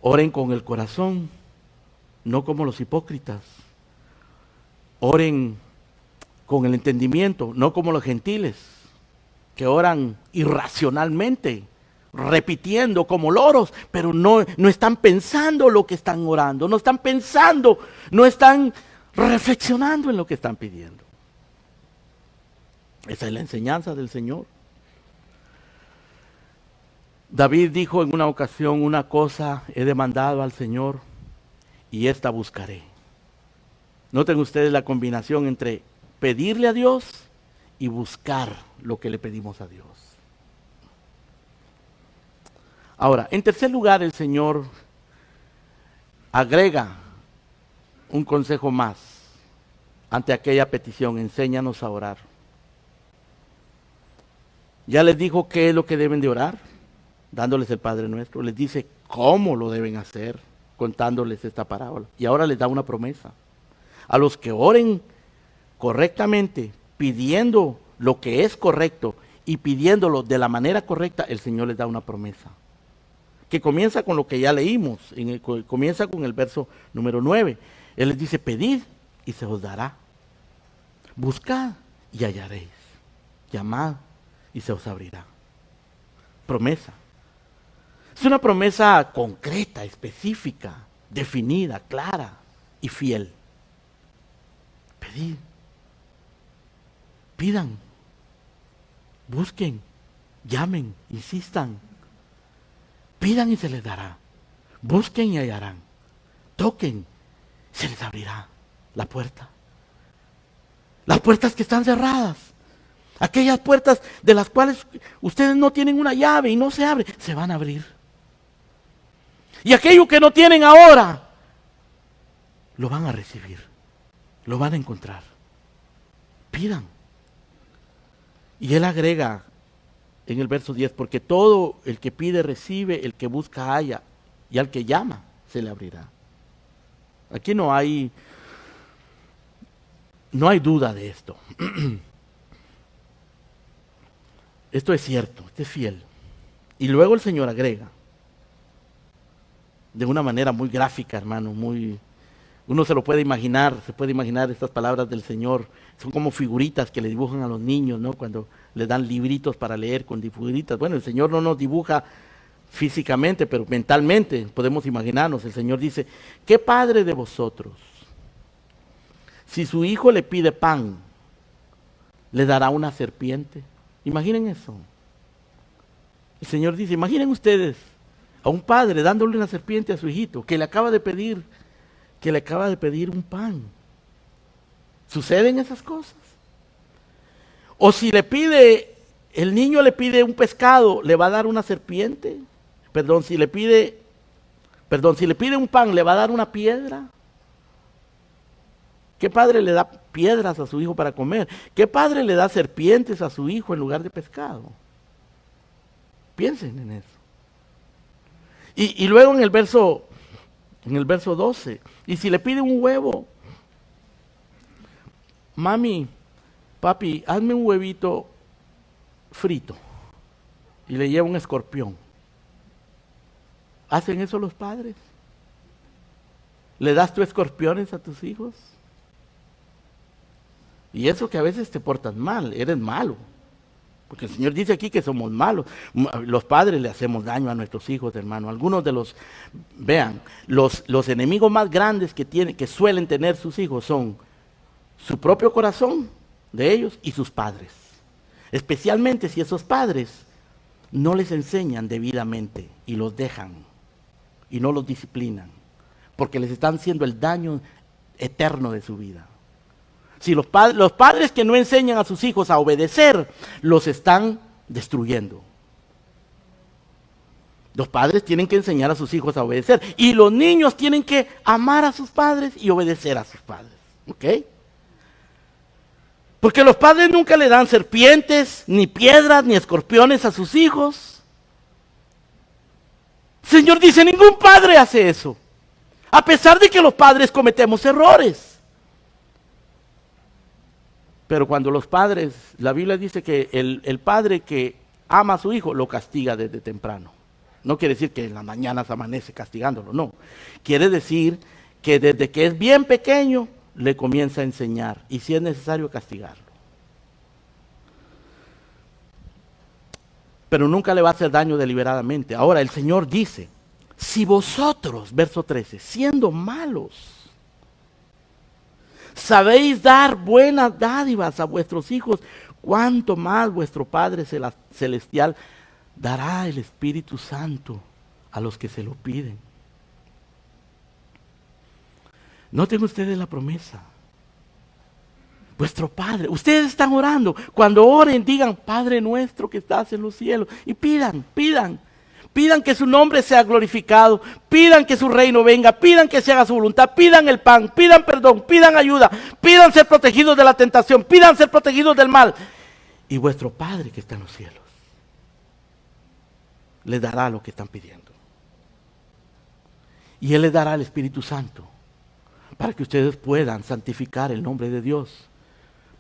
Oren con el corazón, no como los hipócritas. Oren con el entendimiento, no como los gentiles, que oran irracionalmente, repitiendo como loros, pero no están pensando lo que están orando, no están pensando, no están reflexionando en lo que están pidiendo. Esa es la enseñanza del Señor. David dijo en una ocasión, una cosa he demandado al Señor y esta buscaré. Noten ustedes la combinación entre pedirle a Dios y buscar lo que le pedimos a Dios. Ahora, en tercer lugar, el Señor agrega un consejo más ante aquella petición: enséñanos a orar. Ya les dijo qué es lo que deben de orar, dándoles el Padre Nuestro. Les dice cómo lo deben hacer, contándoles esta parábola. Y ahora les da una promesa. A los que oren correctamente, pidiendo lo que es correcto y pidiéndolo de la manera correcta, el Señor les da una promesa. Que comienza con lo que ya leímos, comienza con el verso número 9. Él les dice, pedid y se os dará. Buscad y hallaréis. Llamad y se os abrirá. Promesa. Es una promesa concreta, específica, definida, clara y fiel. Pedid. Pidan. Busquen. Llamen. Insistan. Pidan y se les dará. Busquen y hallarán. Toquen. Se les abrirá la puerta. Las puertas que están cerradas. Aquellas puertas de las cuales ustedes no tienen una llave y no se abre, se van a abrir. Y aquello que no tienen ahora, lo van a recibir. Lo van a encontrar. Pidan. Y él agrega en el verso 10, porque todo el que pide recibe, el que busca halla, y al que llama se le abrirá. Aquí no hay duda de esto. Esto es cierto, esto es fiel. Y luego el Señor agrega, de una manera muy gráfica, hermano, uno se lo puede imaginar, se puede imaginar estas palabras del Señor. Son como figuritas que le dibujan a los niños, ¿no? Cuando les dan libritos para leer con figuritas. Bueno, el Señor no nos dibuja físicamente, pero mentalmente podemos imaginarnos. El Señor dice, ¿qué padre de vosotros, si su hijo le pide pan, le dará una serpiente? Imaginen eso. El Señor dice, imaginen ustedes a un padre dándole una serpiente a su hijito que le acaba de pedir un pan. ¿Suceden esas cosas? O si el niño le pide un pescado, ¿le va a dar una serpiente? Si le pide un pan, ¿le va a dar una piedra? ¿Qué padre le da piedras a su hijo para comer? ¿Qué padre le da serpientes a su hijo en lugar de pescado? Piensen en eso. Y luego en el verso 12, y si le pide un huevo, mami, papi, hazme un huevito frito, y le lleva un escorpión. ¿Hacen eso los padres? ¿Le das tú escorpiones a tus hijos? Y eso que a veces te portas mal, eres malo. Porque el Señor dice aquí que somos malos. Los padres le hacemos daño a nuestros hijos, hermano. Algunos de los enemigos más grandes que suelen tener sus hijos son su propio corazón de ellos y sus padres. Especialmente si esos padres no les enseñan debidamente y los dejan y no los disciplinan, porque les están haciendo el daño eterno de su vida. Si los padres que no enseñan a sus hijos a obedecer, los están destruyendo. Los padres tienen que enseñar a sus hijos a obedecer. Y los niños tienen que amar a sus padres y obedecer a sus padres. ¿Ok? Porque los padres nunca le dan serpientes, ni piedras, ni escorpiones a sus hijos. El Señor dice, ningún padre hace eso. A pesar de que los padres cometemos errores. Pero cuando los padres, la Biblia dice que el padre que ama a su hijo lo castiga desde temprano. No quiere decir que en las mañanas amanece castigándolo, no. Quiere decir que desde que es bien pequeño le comienza a enseñar y si es necesario castigarlo. Pero nunca le va a hacer daño deliberadamente. Ahora el Señor dice, si vosotros, verso 13, siendo malos, sabéis dar buenas dádivas a vuestros hijos, cuánto más vuestro Padre Celestial dará el Espíritu Santo a los que se lo piden. Noten ustedes la promesa. Vuestro Padre, ustedes están orando. Cuando oren, digan, Padre nuestro que estás en los cielos. Y pidan que su nombre sea glorificado, pidan que su reino venga, pidan que se haga su voluntad, pidan el pan, pidan perdón, pidan ayuda, pidan ser protegidos de la tentación, pidan ser protegidos del mal. Y vuestro Padre que está en los cielos les dará lo que están pidiendo. Y Él les dará el Espíritu Santo para que ustedes puedan santificar el nombre de Dios,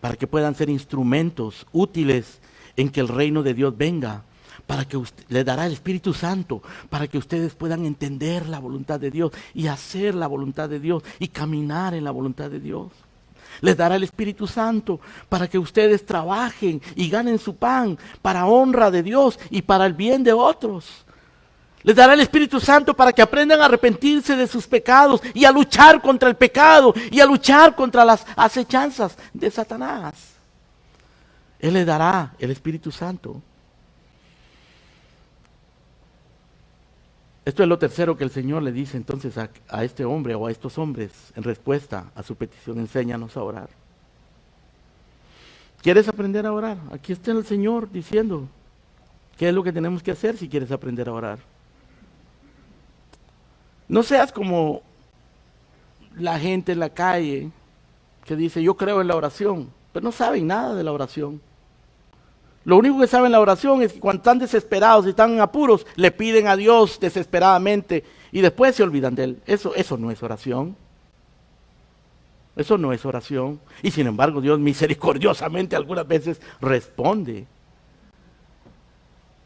para que puedan ser instrumentos útiles en que el reino de Dios venga. Para que le dará el Espíritu Santo, para que ustedes puedan entender la voluntad de Dios y hacer la voluntad de Dios y caminar en la voluntad de Dios. Les dará el Espíritu Santo para que ustedes trabajen y ganen su pan para honra de Dios y para el bien de otros. Les dará el Espíritu Santo para que aprendan a arrepentirse de sus pecados y a luchar contra el pecado y a luchar contra las acechanzas de Satanás. Él les dará el Espíritu Santo. Esto es lo tercero que el Señor le dice entonces a este hombre o a estos hombres en respuesta a su petición, enséñanos a orar. ¿Quieres aprender a orar? Aquí está el Señor diciendo qué es lo que tenemos que hacer si quieres aprender a orar. No seas como la gente en la calle que dice yo creo en la oración, pero no saben nada de la oración. Lo único que saben la oración es que cuando están desesperados y están en apuros, le piden a Dios desesperadamente y después se olvidan de Él. Eso no es oración. Eso no es oración. Y sin embargo, Dios misericordiosamente algunas veces responde.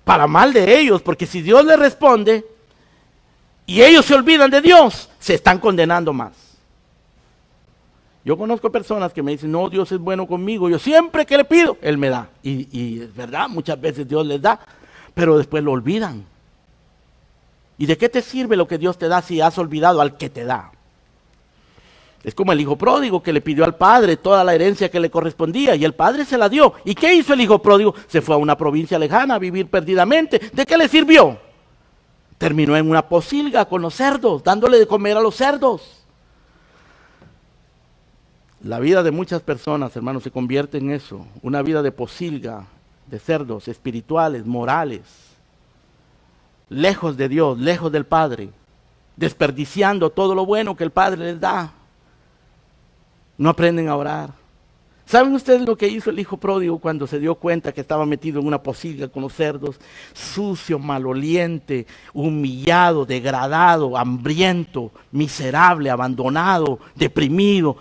Para mal de ellos, porque si Dios les responde y ellos se olvidan de Dios, se están condenando más. Yo conozco personas que me dicen, no, Dios es bueno conmigo, yo siempre que le pido, Él me da. Y es verdad, muchas veces Dios les da, pero después lo olvidan. ¿Y de qué te sirve lo que Dios te da si has olvidado al que te da? Es como el hijo pródigo que le pidió al padre toda la herencia que le correspondía y el padre se la dio. ¿Y qué hizo el hijo pródigo? Se fue a una provincia lejana a vivir perdidamente. ¿De qué le sirvió? Terminó en una posilga con los cerdos, dándole de comer a los cerdos. La vida de muchas personas, hermanos, se convierte en eso. Una vida de posilga, de cerdos espirituales, morales. Lejos de Dios, lejos del Padre. Desperdiciando todo lo bueno que el Padre les da. No aprenden a orar. ¿Saben ustedes lo que hizo el hijo pródigo cuando se dio cuenta que estaba metido en una posilga con los cerdos? Sucio, maloliente, humillado, degradado, hambriento, miserable, abandonado, deprimido.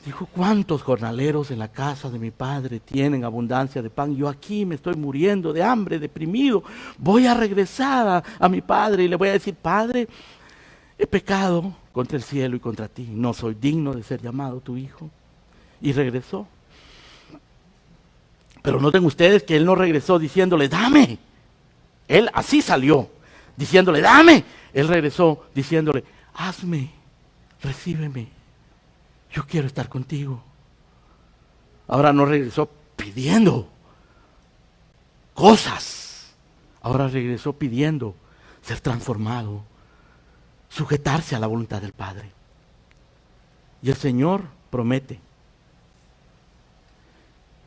Dijo, ¿cuántos jornaleros en la casa de mi padre tienen abundancia de pan? Yo aquí me estoy muriendo de hambre, deprimido. Voy a regresar a mi padre y le voy a decir, Padre, he pecado contra el cielo y contra ti. No soy digno de ser llamado tu hijo. Y regresó. Pero noten ustedes que él no regresó diciéndole, dame. Él así salió, diciéndole, dame. Él regresó diciéndole, hazme, recíbeme. Yo quiero estar contigo. Ahora no regresó pidiendo cosas. Ahora regresó pidiendo ser transformado, sujetarse a la voluntad del Padre. Y el Señor promete,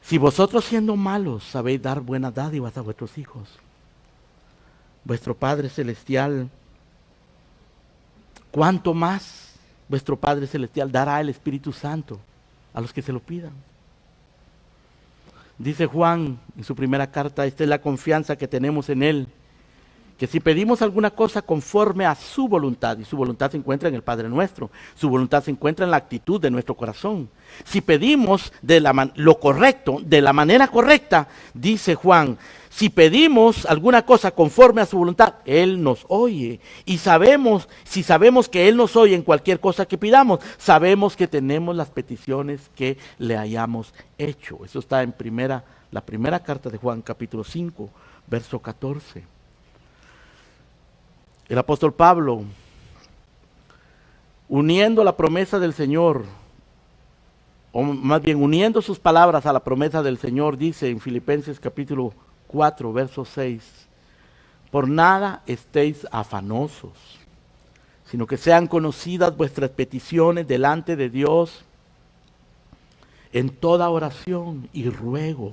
si vosotros siendo malos sabéis dar buenas dádivas a vuestros hijos, vuestro Padre Celestial, ¿cuánto más vuestro Padre Celestial dará el Espíritu Santo a los que se lo pidan? Dice Juan en su primera carta, esta es la confianza que tenemos en Él, que si pedimos alguna cosa conforme a su voluntad, y su voluntad se encuentra en el Padre Nuestro, su voluntad se encuentra en la actitud de nuestro corazón. Si pedimos lo correcto, de la manera correcta, dice Juan, si pedimos alguna cosa conforme a su voluntad, Él nos oye. Y si sabemos que Él nos oye en cualquier cosa que pidamos, sabemos que tenemos las peticiones que le hayamos hecho. Eso está en la primera carta de Juan, capítulo 5, verso 14. El apóstol Pablo, uniendo la promesa del Señor, o más bien uniendo sus palabras a la promesa del Señor, dice en Filipenses capítulo 4, verso 6, por nada estéis afanosos, sino que sean conocidas vuestras peticiones delante de Dios en toda oración y ruego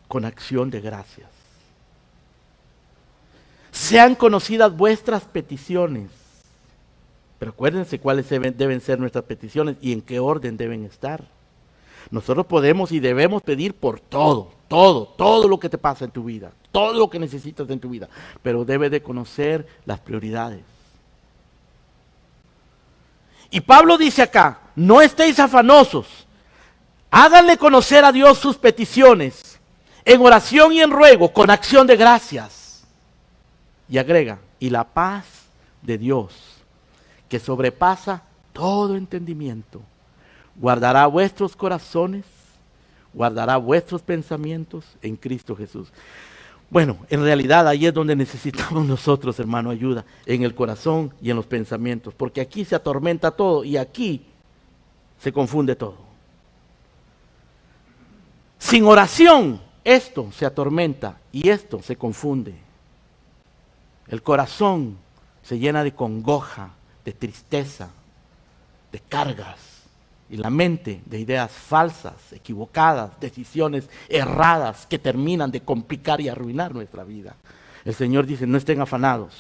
con acción de gracias. Sean conocidas vuestras peticiones. Pero acuérdense cuáles deben ser nuestras peticiones y en qué orden deben estar. Nosotros podemos y debemos pedir por todo lo que te pasa en tu vida, todo lo que necesitas en tu vida, pero debes de conocer las prioridades. Y Pablo dice acá, no estéis afanosos, háganle conocer a Dios sus peticiones, en oración y en ruego, con acción de gracias. Y agrega, y la paz de Dios, que sobrepasa todo entendimiento, guardará vuestros corazones, guardará vuestros pensamientos en Cristo Jesús. Bueno, en realidad ahí es donde necesitamos nosotros, hermano, ayuda, en el corazón y en los pensamientos, porque aquí se atormenta todo y aquí se confunde todo. Sin oración, esto se atormenta y esto se confunde. El corazón se llena de congoja, de tristeza, de cargas, y la mente de ideas falsas, equivocadas, decisiones erradas que terminan de complicar y arruinar nuestra vida. El Señor dice, no estén afanados,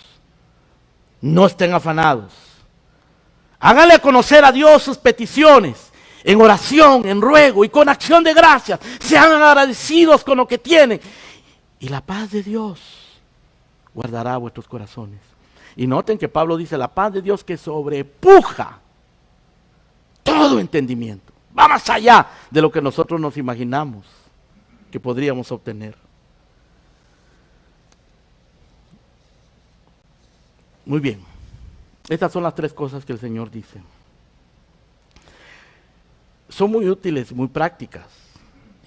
no estén afanados. Háganle conocer a Dios sus peticiones, en oración, en ruego y con acción de gracias. Sean agradecidos con lo que tienen. Y la paz de Dios guardará vuestros corazones. Y noten que Pablo dice, la paz de Dios que sobrepuja todo entendimiento. Va más allá de lo que nosotros nos imaginamos que podríamos obtener. Muy bien. Estas son las tres cosas que el Señor dice. Son muy útiles, muy prácticas.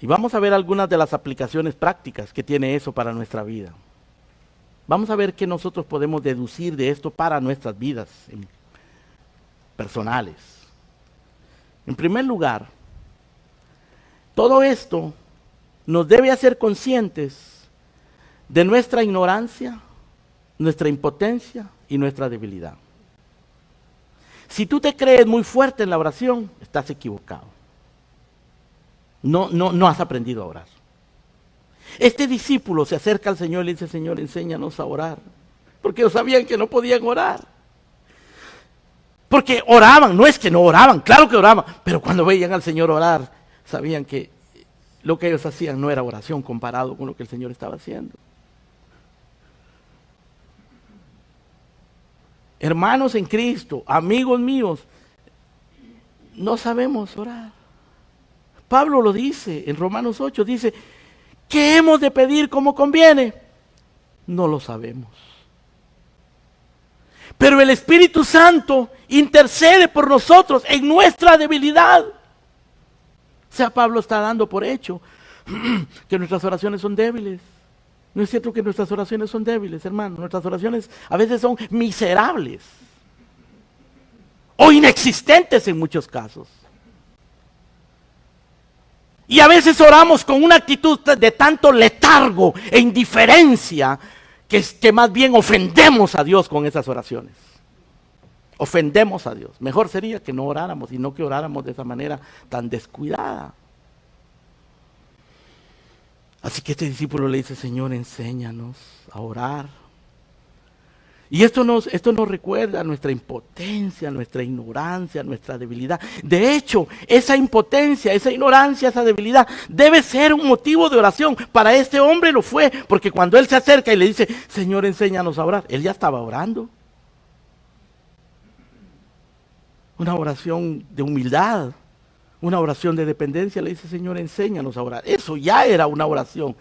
Y vamos a ver algunas de las aplicaciones prácticas que tiene eso para nuestra vida. Vamos a ver qué nosotros podemos deducir de esto para nuestras vidas personales. En primer lugar, todo esto nos debe hacer conscientes de nuestra ignorancia, nuestra impotencia y nuestra debilidad. Si tú te crees muy fuerte en la oración, estás equivocado. No has aprendido a orar. Este discípulo se acerca al Señor y le dice: Señor, enséñanos a orar. Porque ellos sabían que no podían orar. Porque oraban, no es que no oraban, claro que oraban, pero cuando veían al Señor orar, sabían que lo que ellos hacían no era oración comparado con lo que el Señor estaba haciendo. Hermanos en Cristo, amigos míos, no sabemos orar. Pablo lo dice en Romanos 8, dice: ¿qué hemos de pedir como conviene? No lo sabemos. Pero el Espíritu Santo intercede por nosotros en nuestra debilidad. O sea, Pablo está dando por hecho que nuestras oraciones son débiles. No es cierto que nuestras oraciones son débiles, hermano. Nuestras oraciones a veces son miserables o inexistentes en muchos casos. Y a veces oramos con una actitud de tanto letargo e indiferencia que más bien ofendemos a Dios con esas oraciones. Ofendemos a Dios. Mejor sería que no oráramos y no que oráramos de esa manera tan descuidada. Así que este discípulo le dice: Señor, enséñanos a orar. Y esto nos recuerda nuestra impotencia, nuestra ignorancia, nuestra debilidad. De hecho, esa impotencia, esa ignorancia, esa debilidad debe ser un motivo de oración. Para este hombre lo fue, porque cuando él se acerca y le dice: Señor, enséñanos a orar, él ya estaba orando. Una oración de humildad, una oración de dependencia. Le dice: Señor, enséñanos a orar. Eso ya era una oración.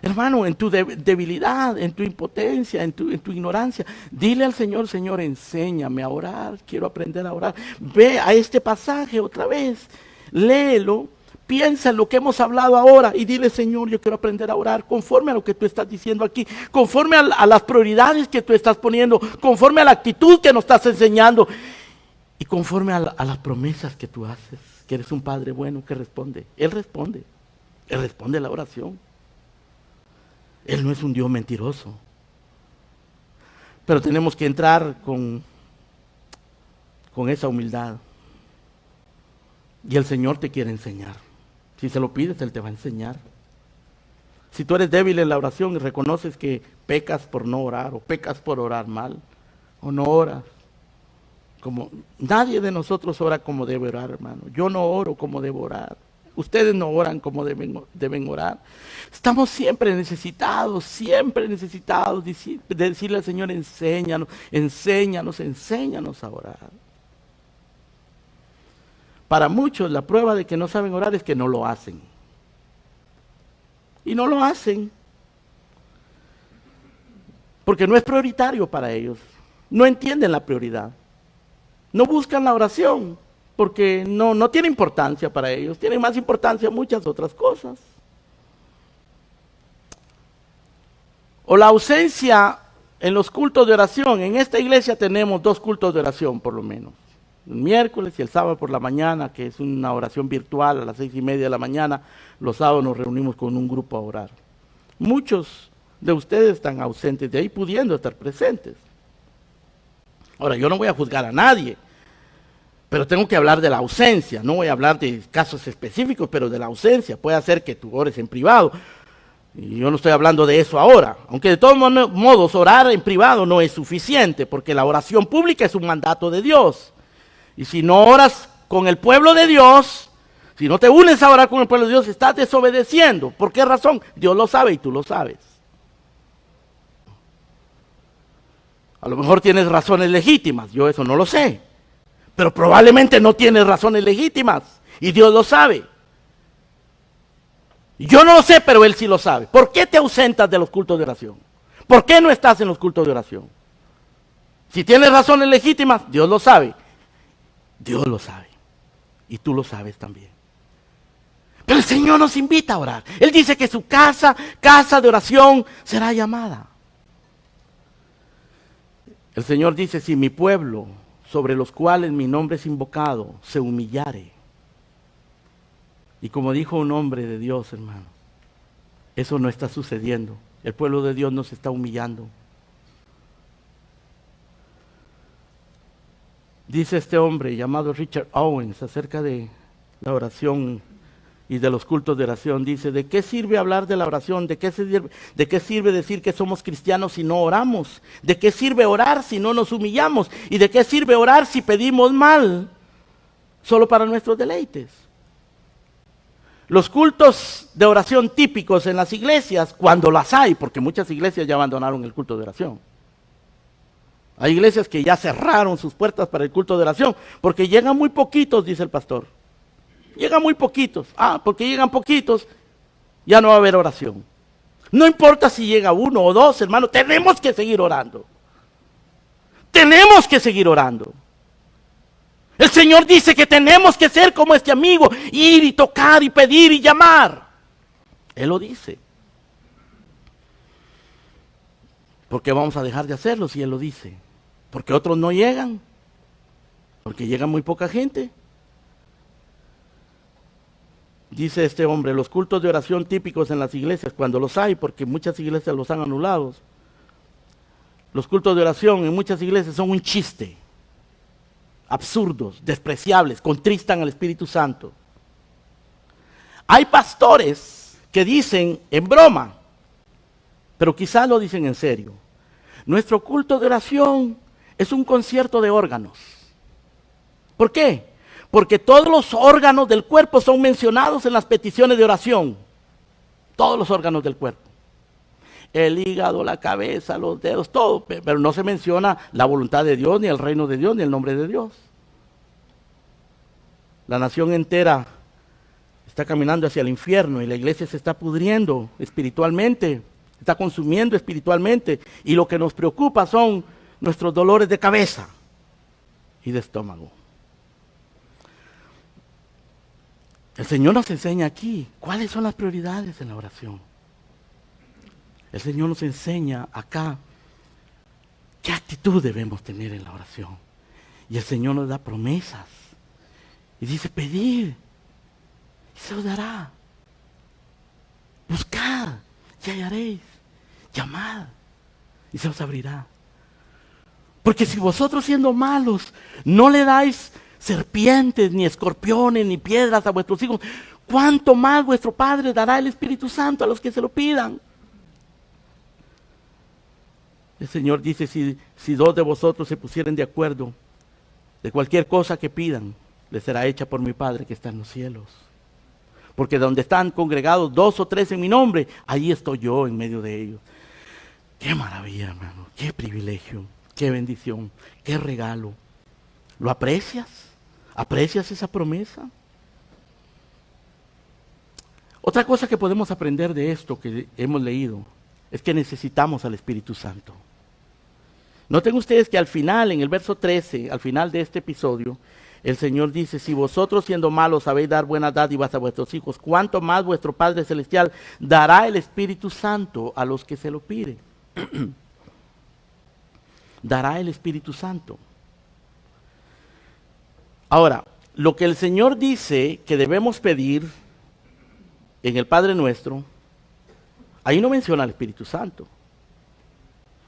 Hermano, en tu debilidad, en tu impotencia, en tu ignorancia, dile al Señor: Señor, enséñame a orar, quiero aprender a orar. Ve a este pasaje otra vez, léelo, piensa en lo que hemos hablado ahora y dile: Señor, yo quiero aprender a orar conforme a lo que tú estás diciendo aquí, conforme a las prioridades que tú estás poniendo, conforme a la actitud que nos estás enseñando y conforme a las promesas que tú haces, que eres un Padre bueno que responde. Él responde la oración. Él no es un Dios mentiroso. Pero tenemos que entrar con esa humildad. Y el Señor te quiere enseñar. Si se lo pides, Él te va a enseñar. Si tú eres débil en la oración y reconoces que pecas por no orar, o pecas por orar mal, o no oras, como nadie de nosotros ora como debe orar, hermano. Yo no oro como debo orar. Ustedes no oran como deben orar. Estamos siempre necesitados de decirle al Señor: enséñanos, enséñanos, enséñanos a orar. Para muchos la prueba de que no saben orar es que no lo hacen. Y no lo hacen porque no es prioritario para ellos. No entienden la prioridad. No buscan la oración porque no tiene importancia para ellos. Tiene más importancia muchas otras cosas. O la ausencia en los cultos de oración. En esta iglesia tenemos 2 cultos de oración por lo menos. El miércoles y el sábado por la mañana, que es una oración virtual a las 6:30 de la mañana. Los sábados nos reunimos con un grupo a orar. Muchos de ustedes están ausentes de ahí, pudiendo estar presentes. Ahora, yo no voy a juzgar a nadie, pero tengo que hablar de la ausencia. No voy a hablar de casos específicos, pero de la ausencia. Puede ser que tú ores en privado. Y yo no estoy hablando de eso ahora. Aunque de todos modos orar en privado no es suficiente, porque la oración pública es un mandato de Dios. Y si no oras con el pueblo de Dios, si no te unes a orar con el pueblo de Dios, estás desobedeciendo. ¿Por qué razón? Dios lo sabe y tú lo sabes. A lo mejor tienes razones legítimas, yo eso no lo sé. Pero probablemente no tienes razones legítimas y Dios lo sabe. Yo no lo sé, pero Él sí lo sabe. ¿Por qué te ausentas de los cultos de oración? ¿Por qué no estás en los cultos de oración? Si tienes razones legítimas, Dios lo sabe. Dios lo sabe. Y tú lo sabes también. Pero el Señor nos invita a orar. Él dice que su casa de oración será llamada. El Señor dice, si mi pueblo, sobre los cuales mi nombre es invocado, se humillare. Y como dijo un hombre de Dios, hermano, eso no está sucediendo. El pueblo de Dios no se está humillando. Dice este hombre llamado Richard Owens acerca de la oración y de los cultos de oración. Dice, ¿de qué sirve hablar de la oración? ¿De qué sirve decir que somos cristianos si no oramos? ¿De qué sirve orar si no nos humillamos? ¿Y de qué sirve orar si pedimos mal solo para nuestros deleites? Los cultos de oración típicos en las iglesias, cuando las hay, porque muchas iglesias ya abandonaron el culto de oración. Hay iglesias que ya cerraron sus puertas para el culto de oración, porque llegan muy poquitos, dice el pastor. Llegan muy poquitos. Porque llegan poquitos, ya no va a haber oración. No importa si llega uno o dos, hermano, tenemos que seguir orando. Tenemos que seguir orando. El Señor dice que tenemos que ser como este amigo, ir y tocar y pedir y llamar. Él lo dice. ¿Por qué vamos a dejar de hacerlo si Él lo dice? Porque otros no llegan. Porque llega muy poca gente. Dice este hombre, los cultos de oración típicos en las iglesias, cuando los hay, porque muchas iglesias los han anulado, los cultos de oración en muchas iglesias son un chiste. Absurdos, despreciables, contristan al Espíritu Santo. Hay pastores que dicen en broma, pero quizás lo dicen en serio. Nuestro culto de oración es un concierto de órganos. ¿Por qué? Porque todos los órganos del cuerpo son mencionados en las peticiones de oración. Todos los órganos del cuerpo. El hígado, la cabeza, los dedos, todo. Pero no se menciona la voluntad de Dios, ni el reino de Dios, ni el nombre de Dios. La nación entera está caminando hacia el infierno y la iglesia se está pudriendo espiritualmente, está consumiendo espiritualmente. Y lo que nos preocupa son nuestros dolores de cabeza y de estómago. El Señor nos enseña aquí cuáles son las prioridades en la oración. El Señor nos enseña acá qué actitud debemos tener en la oración. Y el Señor nos da promesas. Y dice, pedid, y se os dará. Buscad, y hallaréis. Llamad, y se os abrirá. Porque si vosotros siendo malos, no le dais serpientes, ni escorpiones, ni piedras a vuestros hijos, ¿cuánto más vuestro Padre dará el Espíritu Santo a los que se lo pidan? El Señor dice, si dos de vosotros se pusieren de acuerdo de cualquier cosa que pidan, les será hecha por mi Padre que está en los cielos. Porque donde están congregados 2 o 3 en mi nombre, allí estoy yo en medio de ellos. Qué maravilla, hermano, qué privilegio, qué bendición, qué regalo. ¿Lo aprecias? ¿Aprecias esa promesa? Otra cosa que podemos aprender de esto que hemos leído es que necesitamos al Espíritu Santo. Noten ustedes que al final, en el verso 13, al final de este episodio, el Señor dice, si vosotros siendo malos sabéis dar buenas dádivas a vuestros hijos, ¿cuánto más vuestro Padre Celestial dará el Espíritu Santo a los que se lo piden? Dará el Espíritu Santo. Ahora, lo que el Señor dice que debemos pedir en el Padre Nuestro, ahí no menciona al Espíritu Santo.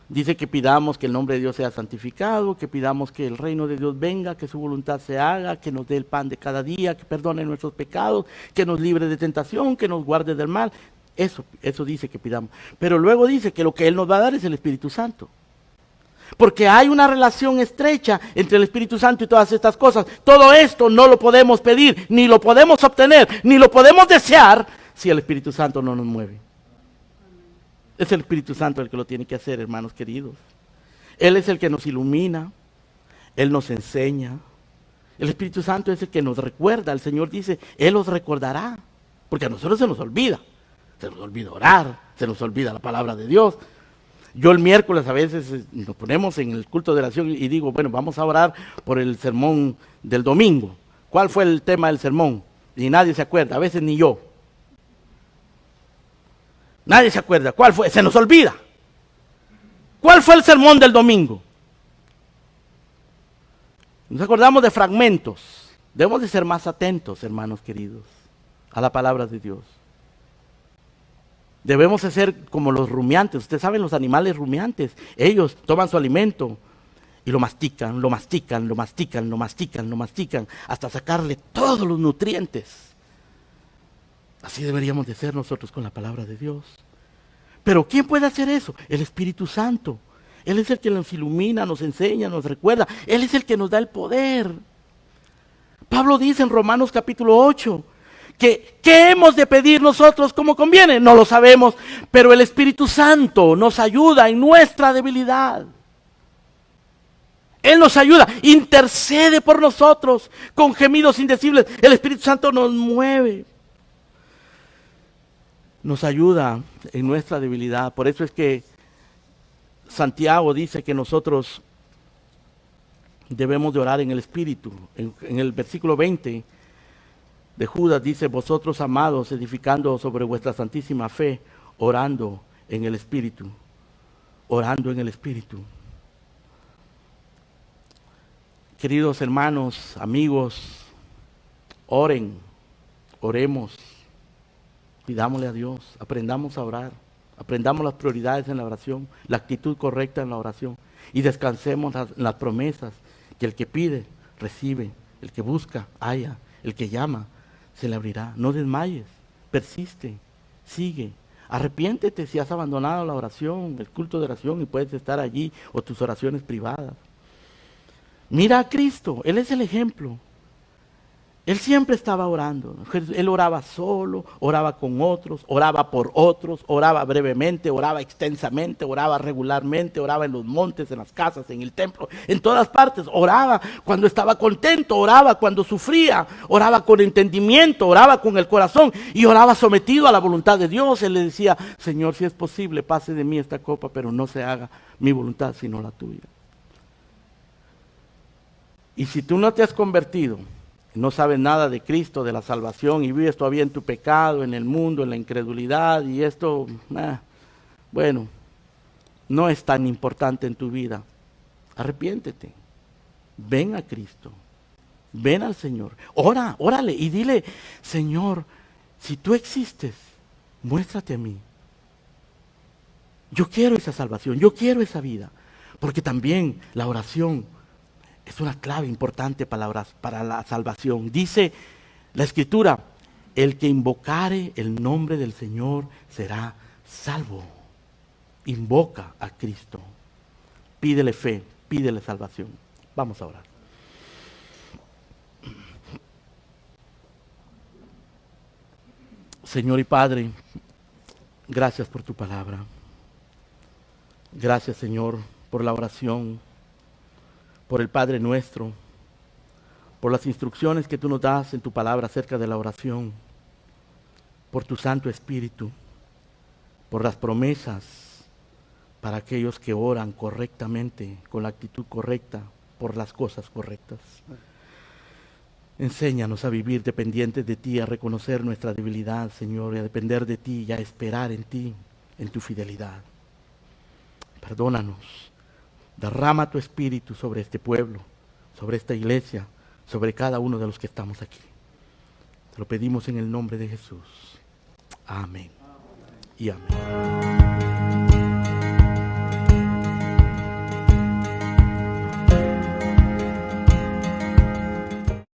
Dice que pidamos que el nombre de Dios sea santificado, que pidamos que el reino de Dios venga, que su voluntad se haga, que nos dé el pan de cada día, que perdone nuestros pecados, que nos libre de tentación, que nos guarde del mal. Eso dice que pidamos. Pero luego dice que lo que Él nos va a dar es el Espíritu Santo. Porque hay una relación estrecha entre el Espíritu Santo y todas estas cosas. Todo esto no lo podemos pedir, ni lo podemos obtener, ni lo podemos desear si el Espíritu Santo no nos mueve. Es el Espíritu Santo el que lo tiene que hacer, hermanos queridos. Él es el que nos ilumina, Él nos enseña. El Espíritu Santo es el que nos recuerda. El Señor dice, Él os recordará. Porque a nosotros se nos olvida. Se nos olvida orar, se nos olvida la palabra de Dios. Yo el miércoles a veces nos ponemos en el culto de oración y digo, bueno, vamos a orar por el sermón del domingo. ¿Cuál fue el tema del sermón? Y nadie se acuerda, a veces ni yo. Nadie se acuerda. ¿Cuál fue? Se nos olvida. ¿Cuál fue el sermón del domingo? Nos acordamos de fragmentos. Debemos de ser más atentos, hermanos queridos, a la palabra de Dios. Debemos de ser como los rumiantes. Ustedes saben, los animales rumiantes. Ellos toman su alimento y lo mastican, lo mastican, lo mastican, lo mastican, lo mastican, hasta sacarle todos los nutrientes. Así deberíamos de ser nosotros con la palabra de Dios. Pero ¿quién puede hacer eso? El Espíritu Santo. Él es el que nos ilumina, nos enseña, nos recuerda. Él es el que nos da el poder. Pablo dice en Romanos capítulo 8, que ¿qué hemos de pedir nosotros como conviene? No lo sabemos, pero el Espíritu Santo nos ayuda en nuestra debilidad. Él nos ayuda, intercede por nosotros con gemidos indecibles. El Espíritu Santo nos mueve, nos ayuda en nuestra debilidad. Por eso es que Santiago dice que nosotros debemos de orar en el Espíritu. En el versículo 20 de Judas dice: vosotros, amados, edificando sobre vuestra santísima fe, orando en el Espíritu. Orando en el Espíritu. Queridos hermanos, amigos, oren, oremos, pidámosle a Dios, aprendamos a orar, aprendamos las prioridades en la oración, la actitud correcta en la oración y descansemos en las promesas que el que pide, recibe, el que busca, halla, el que llama, se le abrirá. No desmayes, persiste, sigue. Arrepiéntete si has abandonado la oración, el culto de oración y puedes estar allí o tus oraciones privadas. Mira a Cristo, Él es el ejemplo. Él siempre estaba orando. Él oraba solo, oraba con otros, oraba por otros, oraba brevemente, oraba extensamente, oraba regularmente, oraba en los montes, en las casas, en el templo, en todas partes. Oraba cuando estaba contento, oraba cuando sufría, oraba con entendimiento, oraba con el corazón y oraba sometido a la voluntad de Dios. Él le decía: Señor, si es posible, pase de mí esta copa, pero no se haga mi voluntad sino la tuya. Y si tú no te has convertido, no sabes nada de Cristo, de la salvación, y vives todavía en tu pecado, en el mundo, en la incredulidad, y esto, bueno, no es tan importante en tu vida. Arrepiéntete, ven a Cristo, ven al Señor, órale y dile: Señor, si tú existes, muéstrate a mí. Yo quiero esa salvación, yo quiero esa vida, porque también la oración es una clave importante para la salvación. Dice la Escritura: el que invocare el nombre del Señor será salvo. Invoca a Cristo. Pídele fe, pídele salvación. Vamos a orar. Señor y Padre, gracias por tu palabra. Gracias, Señor, por la oración, por el Padre Nuestro, por las instrucciones que tú nos das en tu palabra acerca de la oración, por tu Santo Espíritu, por las promesas para aquellos que oran correctamente, con la actitud correcta, por las cosas correctas. Enséñanos a vivir dependientes de ti, a reconocer nuestra debilidad, Señor, y a depender de ti y a esperar en ti, en tu fidelidad. Perdónanos. Derrama tu Espíritu sobre este pueblo, sobre esta iglesia, sobre cada uno de los que estamos aquí. Te lo pedimos en el nombre de Jesús. Amén. Y amén.